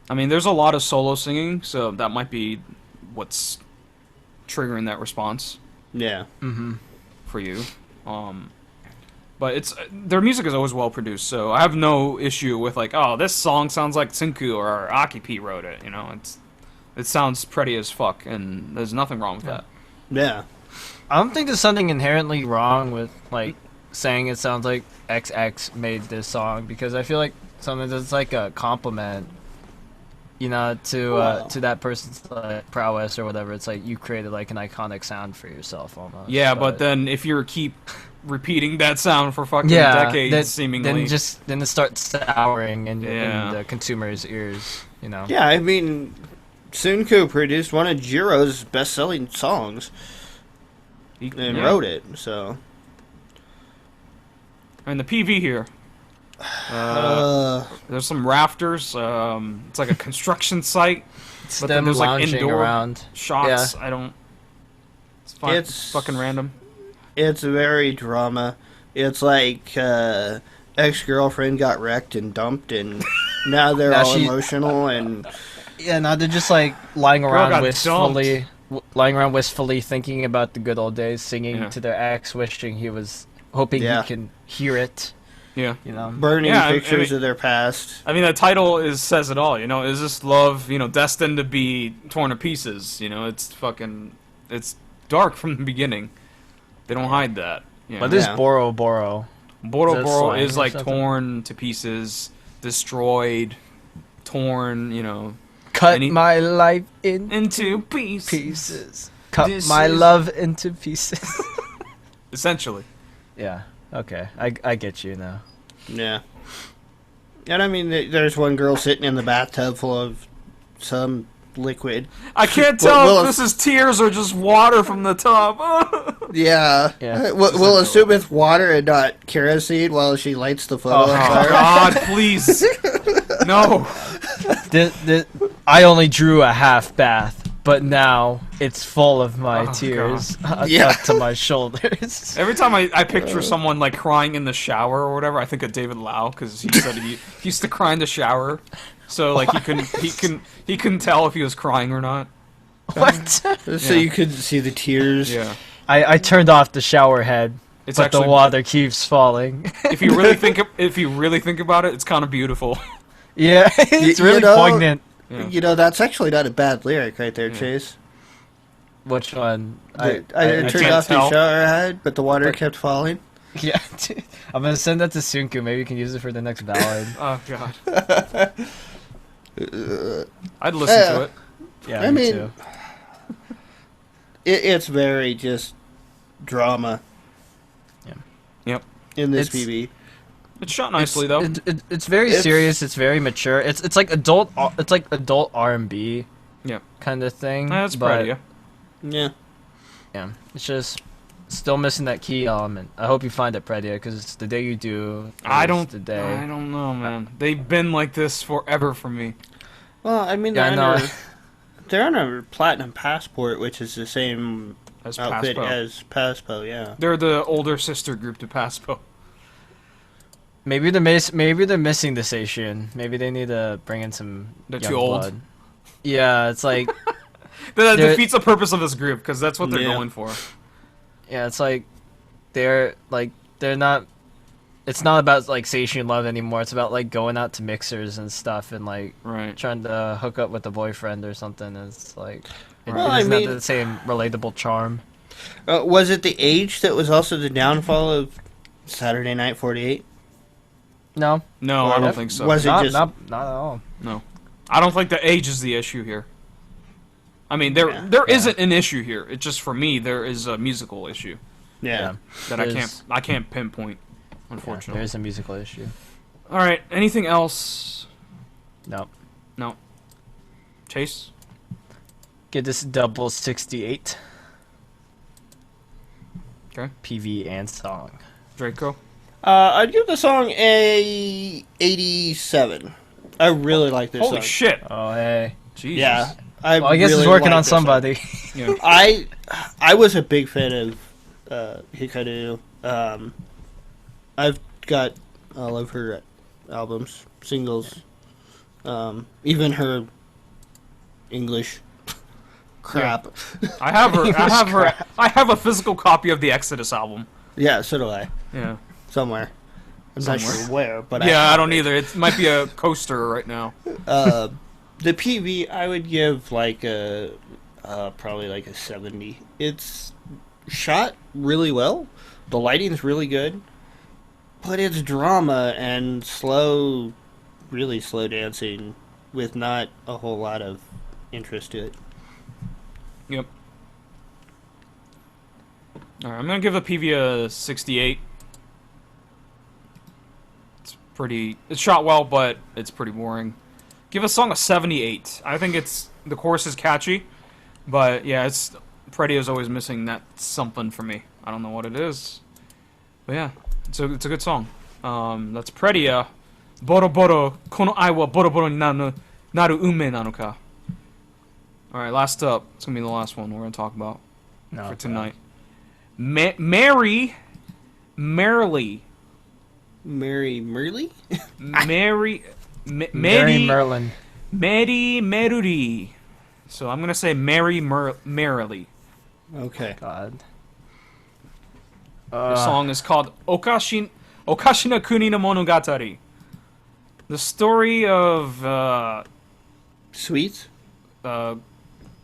I mean, there's a lot of solo singing, so that might be what's triggering that response. yeah. For you. But their music is always well produced, so I have no issue with like, oh, this song sounds like Tsunku or Aki P wrote it. You know, it sounds pretty as fuck, and there's nothing wrong with that. Yeah. I don't think there's something inherently wrong with like saying it sounds like XX made this song, because I feel like something that's like a compliment, you know, to that person's like prowess or whatever. It's like you created like an iconic sound for yourself almost. Yeah, but then if you keep repeating that sound for fucking decades, seemingly, then it starts souring in the consumer's ears. You know. Yeah, I mean, Tsunku produced one of Jiro's best-selling songs and wrote it. So, and the PV here. There's some rafters. It's like a construction site, but then there's like indoor around. shots. Yeah. It's fine. It's fucking random. It's very drama. It's like ex-girlfriend got wrecked and dumped, and now they're all emotional and now they're just like lying around wistfully, thinking about the good old days, singing to their ex, wishing he was, hoping he can hear it. Yeah, you know, burning pictures of their past. I mean, the title says it all. You know, is this love, you know, destined to be torn to pieces? You know, it's dark from the beginning. They don't hide that. You know? But this Boro Boro is like torn to pieces, destroyed, torn. You know, cut my life into pieces. Cut my love into pieces. Essentially. Yeah. Okay, I get you now. Yeah. And I mean, there's one girl sitting in the bathtub full of some liquid. I can't tell if this is tears or just water from the tub. Yeah. We'll assume it's water and not kerosene while she lights the photo on fire. God, please. No. I only drew a half bath, but now it's full of my tears up to my shoulders. Every time I picture someone like crying in the shower or whatever, I think of David Lau, because he said he used to cry in the shower, so like he couldn't tell if he was crying or not. What? So you couldn't see the tears. Yeah. I turned off the shower head, but the water keeps falling. If you really think about it, it's kind of beautiful. Yeah, it's really poignant. Yeah. You know, that's actually not a bad lyric right there, Chase. Which one? I turned off the shower head, but the water kept falling. Yeah, I'm gonna send that to Tsunku. Maybe you can use it for the next ballad. Oh God. I'd listen to it. Yeah, I mean, too. It's very just drama. Yeah. Yep. In this PB. It's shot nicely though. It's very serious. It's very mature. It's like adult. It's like adult R&B. Yeah. Kind of thing. That's pretty. Yeah. Yeah. It's just still missing that key element. I hope you find it, Predia, because the day you do, I don't know, man. They've been like this forever for me. Well, I mean, they're on a platinum passport, which is the same as outfit Paspo. as Paspo. Yeah. They're the older sister group to Paspo. Maybe they're missing the Seishun. Maybe they need to bring in some They're young too old. blood. Yeah, it's like That They're- defeats the purpose of this group because that's what they're Yeah. going for. yeah, it's like they're not. It's not about like Seishun love anymore. It's about like going out to mixers and stuff and like Right. trying to hook up with a boyfriend or something. It's like it Well, doesn't I have mean- the same relatable charm. Was it the age that was also the downfall of Saturday Night 48? No, No, I don't think so. Was it not, just? not at all. No, I don't think the age is the issue here. I mean, there Yeah. there isn't an issue here. It's just for me there is a musical issue Yeah. that I can't pinpoint, unfortunately. There is a musical issue. All right, anything else? No, No. Chase? give this double 68. Okay. PV and song. Draco? I'd give the song a 87. I really like this Holy song. shit! Oh hey. Jesus. Yeah. Well, I guess really it's working like on this song. somebody. Yeah. I was a big fan of Hikaru. I've got all of her albums, singles, even her English crap. I have her. I have a physical copy of the Exodus album. Yeah, so do I. Yeah. Somewhere. I'm not Somewhere. sure where, but Yeah, I have don't it. either. It might be a coaster right now. The PV, I would give like a probably like a 70. It's shot really well. The lighting's really good, but it's drama and slow, really slow dancing with not a whole lot of interest to it. Yep. Alright, I'm gonna give the PV a 68. It's pretty... It's shot well, but it's pretty boring. Give a song a 78. I think the chorus is catchy, but yeah, Parade is always missing that something for me. I don't know what it is. But yeah, it's a good song. That's Parade. Boro boro, kono ai wa boro boro ni naru ume nanoka. Alright, last up. It's gonna be the last one we're gonna talk about No, for tonight. Merrily. Mary Merly? Mary Mary Merlin. Meruri. So I'm gonna say Merrily. Okay. God. The song is called Okashina Kuni no Monogatari. The story of Sweets?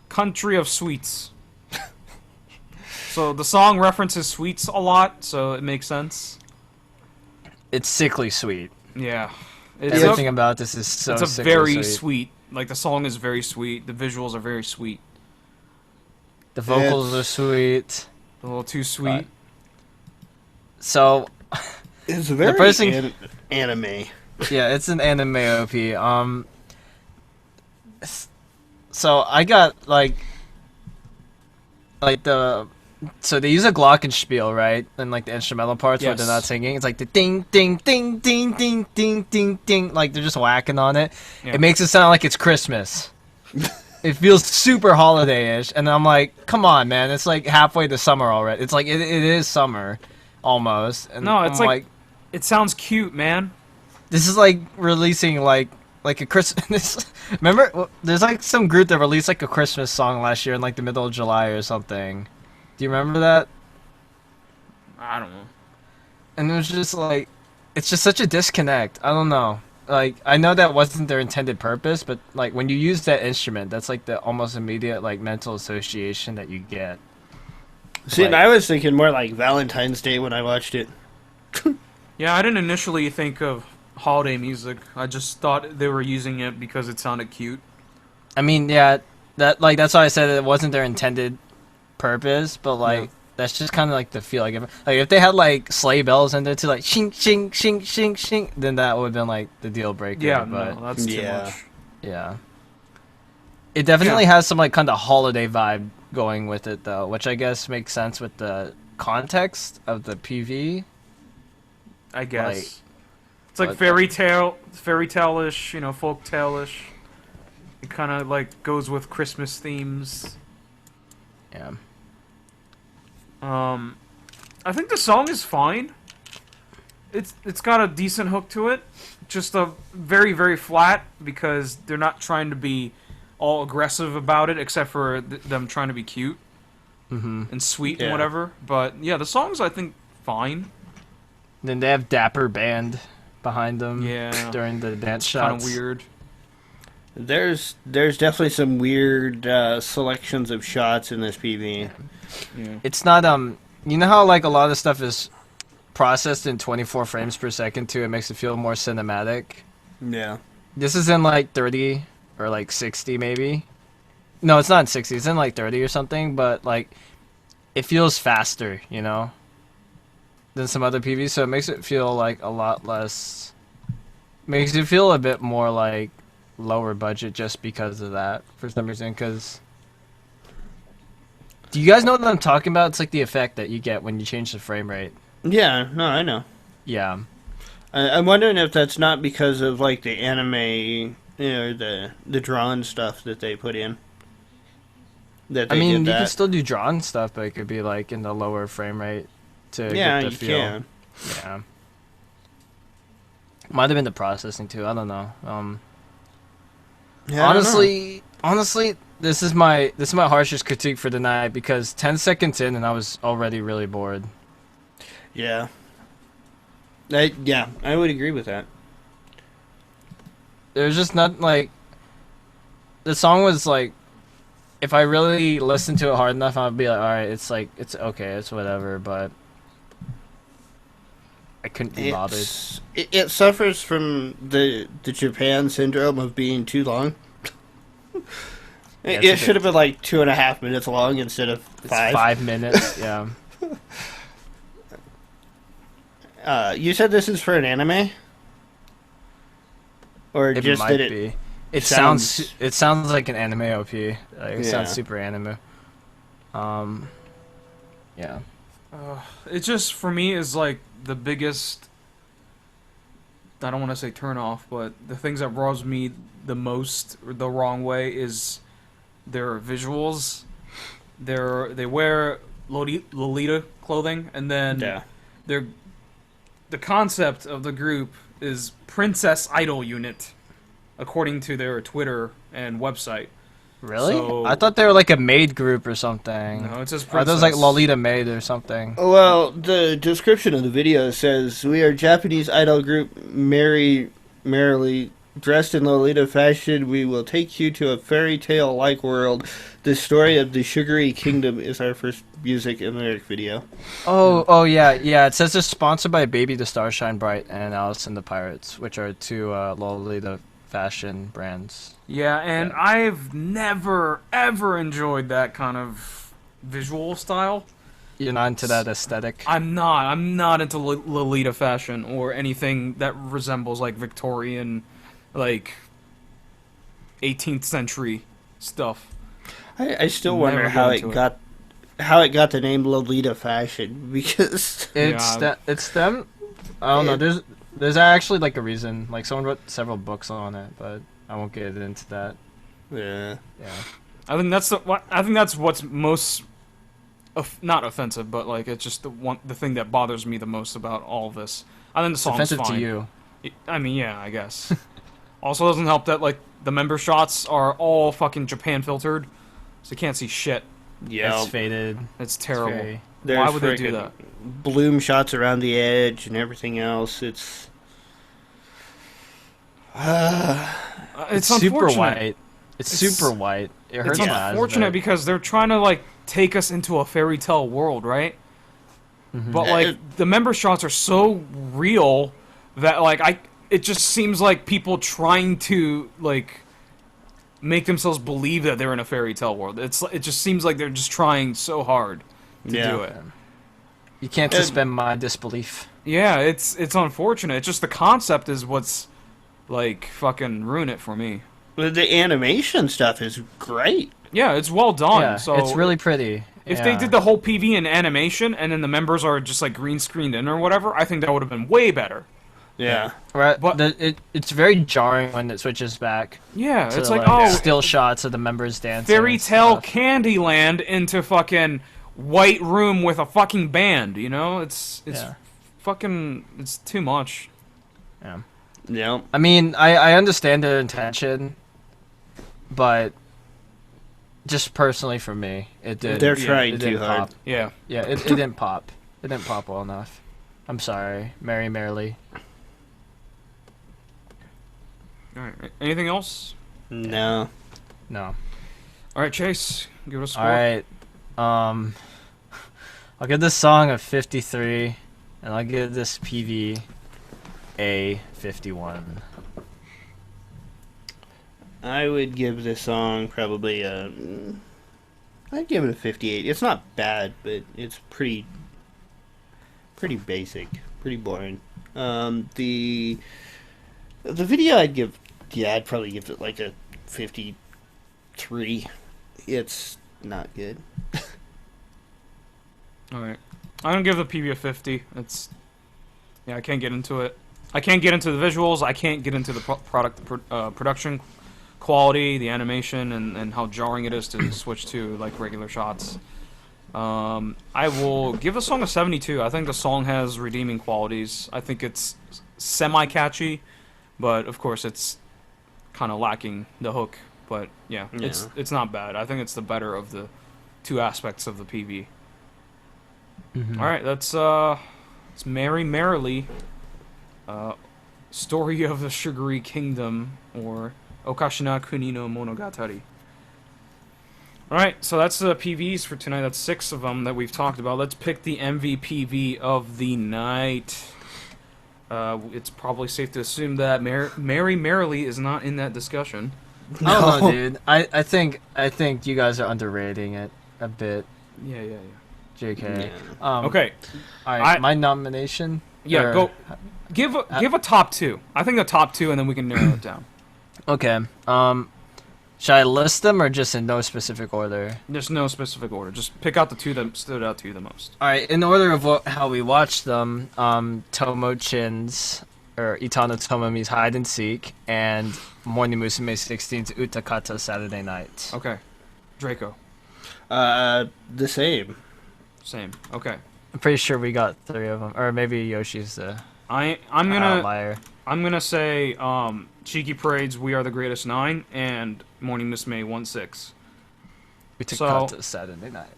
country of sweets. So the song references sweets a lot, so it makes sense. It's sickly sweet. Yeah. Everything about this is so It's a sickly very sweet. sweet. Like the song is very sweet. The visuals are very sweet. The vocals It's- are sweet. A little too sweet. So, It's very person- anime. yeah, it's an anime OP. So I got like the. So they use a glockenspiel, right? And like the instrumental parts where they're Yes. not singing. It's like the ding, ding, ding, ding, ding, ding, ding, ding. Like they're just whacking on it. Yeah. It makes it sound like it's Christmas. It feels super holiday-ish, and I'm like, come on, man! It's like halfway to summer already. It's like it is summer, almost. And No, it's I'm like it sounds cute, man. this is like releasing like a Christmas. Remember, there's like some group that released like a Christmas song last year in like the middle of July or something. Do you remember that? I don't know. And it was just like, it's just such a disconnect. I don't know. Like, I know that wasn't their intended purpose, but like when you use that instrument, that's like the almost immediate like mental association that you get. See, and I was thinking more like Valentine's Day when I watched it. Yeah, I didn't initially think of holiday music. I just thought they were using it because it sounded cute. I mean, yeah, that's why I said it wasn't their intended purpose, but like Yeah. that's just kind of like the feel. Like if they had like sleigh bells in there to like shing shing shing shing shing, then that would have been like the deal breaker. Yeah, but no, that's too Yeah. much. yeah, it definitely has some like kind of holiday vibe going with it though, which I guess makes sense with the context of the PV. I guess. Like, it's like but- fairy tale-ish, folk tale-ish. It kind of like goes with Christmas themes. Yeah. I think the song is fine. It's got a decent hook to it. Just a very, very flat because they're not trying to be all aggressive about it, except for them trying to be cute and sweet and whatever. But yeah, the song's I think fine. Then they have Dapper Band behind them. Yeah. During the dance Kind shots. of weird. There's definitely some weird selections of shots in this PV. Yeah. It's not you know how like a lot of stuff is processed in 24 frames per second too. It makes it feel more cinematic. Yeah. This is in like 30 or like 60 maybe. No, it's not in 60. It's in like 30 or something. But like, it feels faster, you know, than some other PVs. So it makes it feel like a lot less. Makes it feel a bit more like lower budget just because of that for some reason. Because do you guys know what I'm talking about? It's like the effect that you get when you change the frame rate. Yeah, no, I know. Yeah. I'm wondering if that's not because of like the anime, you know, the drawn stuff that they put in. That they I mean, did you can that. still do drawn stuff, but it could be like in the lower frame rate to Yeah, get the you feel. can. Yeah. Might have been the processing too. I don't know. Yeah, I don't know. Honestly, this is my harshest critique for the night because 10 seconds in and I was already really bored. Yeah. I would agree with that. There's just not like the song was like if I really listened to it hard enough I'd be like, alright, it's like it's okay, it's whatever, but I couldn't be bothered. It suffers from the Japan syndrome of being too long. Yeah, It should have been like 2.5 minutes long instead of It's 5. 5 minutes, yeah. You said this is for an anime? Or It just might that it be. It sounds- sounds like an anime OP. Like, it Yeah. sounds super anime. Yeah. It just for me is like the biggest. I don't want to say turn off, but the things that rubs me the most the wrong way is their visuals. They wear Lolita clothing, and then Yeah. the concept of the group is Princess Idol Unit, according to their Twitter and website. Really? So- I thought they were like a maid group or something. No, it says Are Princess. those like Lolita Maid or something? Well, the description of the video says, "We are Japanese idol group merrily dressed in Lolita fashion. We will take you to a fairy tale-like world. The story of the Sugary Kingdom is our first music and lyric video." Oh yeah. It says it's sponsored by Baby the Starshine Bright and Alice and the Pirates, which are two Lolita fashion brands. Yeah, and I've never ever enjoyed that kind of visual style. You're not into that aesthetic. I'm not into Lolita fashion or anything that resembles like Victorian, like 18th century stuff. I still Never wonder get how into it got the name Lolita fashion because It's them. I don't know. There's actually like a reason. Like someone wrote several books on it, but I won't get into that. yeah. Yeah. I think that's what's most not offensive, but like it's just the thing that bothers me the most about all of this. I think the It's song's offensive fine. to you. I mean, yeah, I guess. Also, doesn't help that like the member shots are all fucking Japan filtered, so you can't see shit. Yeah. It's faded. It's terrible. very- Why would they do that? Bloom shots around the edge and everything else. It's It's super unfortunate. white. It's super white. It hurts It's my eyes. unfortunate but- because they're trying to like take us into a fairy tale world, right? But like the member shots are so real that like it just seems like people trying to like make themselves believe that they're in a fairy tale world. It just seems like they're just trying so hard to do it. You can't suspend my disbelief. Yeah, it's unfortunate. It's just the concept is what's like fucking ruin it for me. the animation stuff is great. Yeah, it's well done. Yeah, so it's really pretty. if they did the whole PV in animation and then the members are just like green screened in or whatever, I think that would have been way better. Yeah. Right, But- but it's very jarring when it switches back. Yeah, to, it's like, oh, still shots of the members dancing. fairy and tale stuff. Candyland into fucking white room with a fucking band. You know, it's Yeah. fucking, it's too much. Yeah. Yeah. I mean, I understand their intention, but just personally for me, it did. They're Yeah, trying it too didn't hard. pop. Yeah. Yeah, it didn't pop. It didn't pop well enough. I'm sorry, Merrily. All right. Anything else? No. No. All right, Chase, give it a score. All right. I'll give this song a 53, and I'll give this PV a 51. I would give this song probably a. I'd give it a 58. It's not bad, but it's pretty basic, pretty boring. The video I'd probably give it like a 53. It's not good. All right. I'm gonna give the PV a 50. It's, yeah, I can't get into it. I can't get into the visuals. I can't get into the production quality, the animation, and how jarring it is to switch to like regular shots. I will give the song a 72. I think the song has redeeming qualities. I think it's semi-catchy, but of course it's kind of lacking the hook. But yeah, it's not bad. I think it's the better of the two aspects of the PV. Mm-hmm. All right, that's it's Merrily, Story of the Sugary Kingdom, or Okashina Kuni no Monogatari. All right, so that's the PVs for tonight. That's 6 of them that we've talked about. Let's pick the MVPV of the night. It's probably safe to assume that Merrily is not in that discussion. I don't know, dude. I think you guys are underrating it a bit. Yeah. JK. Yeah. Okay. All right, my nomination. Yeah, or- go. Give a top 2. I think a top 2, and then we can narrow it down. Okay. Should I list them or just in no specific order? There's no specific order. Just pick out the 2 that stood out to you the most. All right. In order of how we watched them, Tomo-chin's or Itano Tomomi's Hide and Seek and Morning Musume 16's Utakata Saturday Night. Okay. Draco. The same. Same. Okay. I'm pretty sure we got 3 of them, or maybe Yoshi's the I'm gonna outlier. I'm gonna say Cheeky Parade's We Are the Greatest 9 and Morning Musume 1/6. Utakata Saturday Night.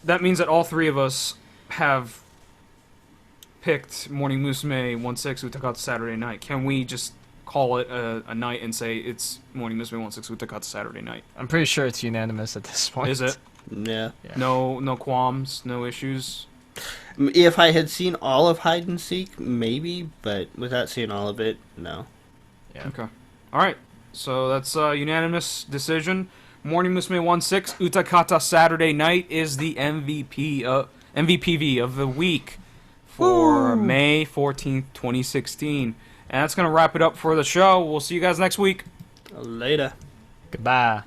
That means that all 3 of us have picked Morning Musume 1/6 Utakata Saturday Night. Can we just call it a night and say it's Morning Musume 1/6 Utakata Saturday Night? I'm pretty sure it's unanimous at this point. Is it? Yeah. No qualms, no issues. If I had seen all of Hide and Seek, maybe, but without seeing all of it, no. Yeah. Okay. All right. So that's a unanimous decision. Morning Musume 1/6 Utakata Saturday Night is the MVPV of the week for May 14th, 2016. And that's going to wrap it up for the show. We'll see you guys next week. Later. Goodbye.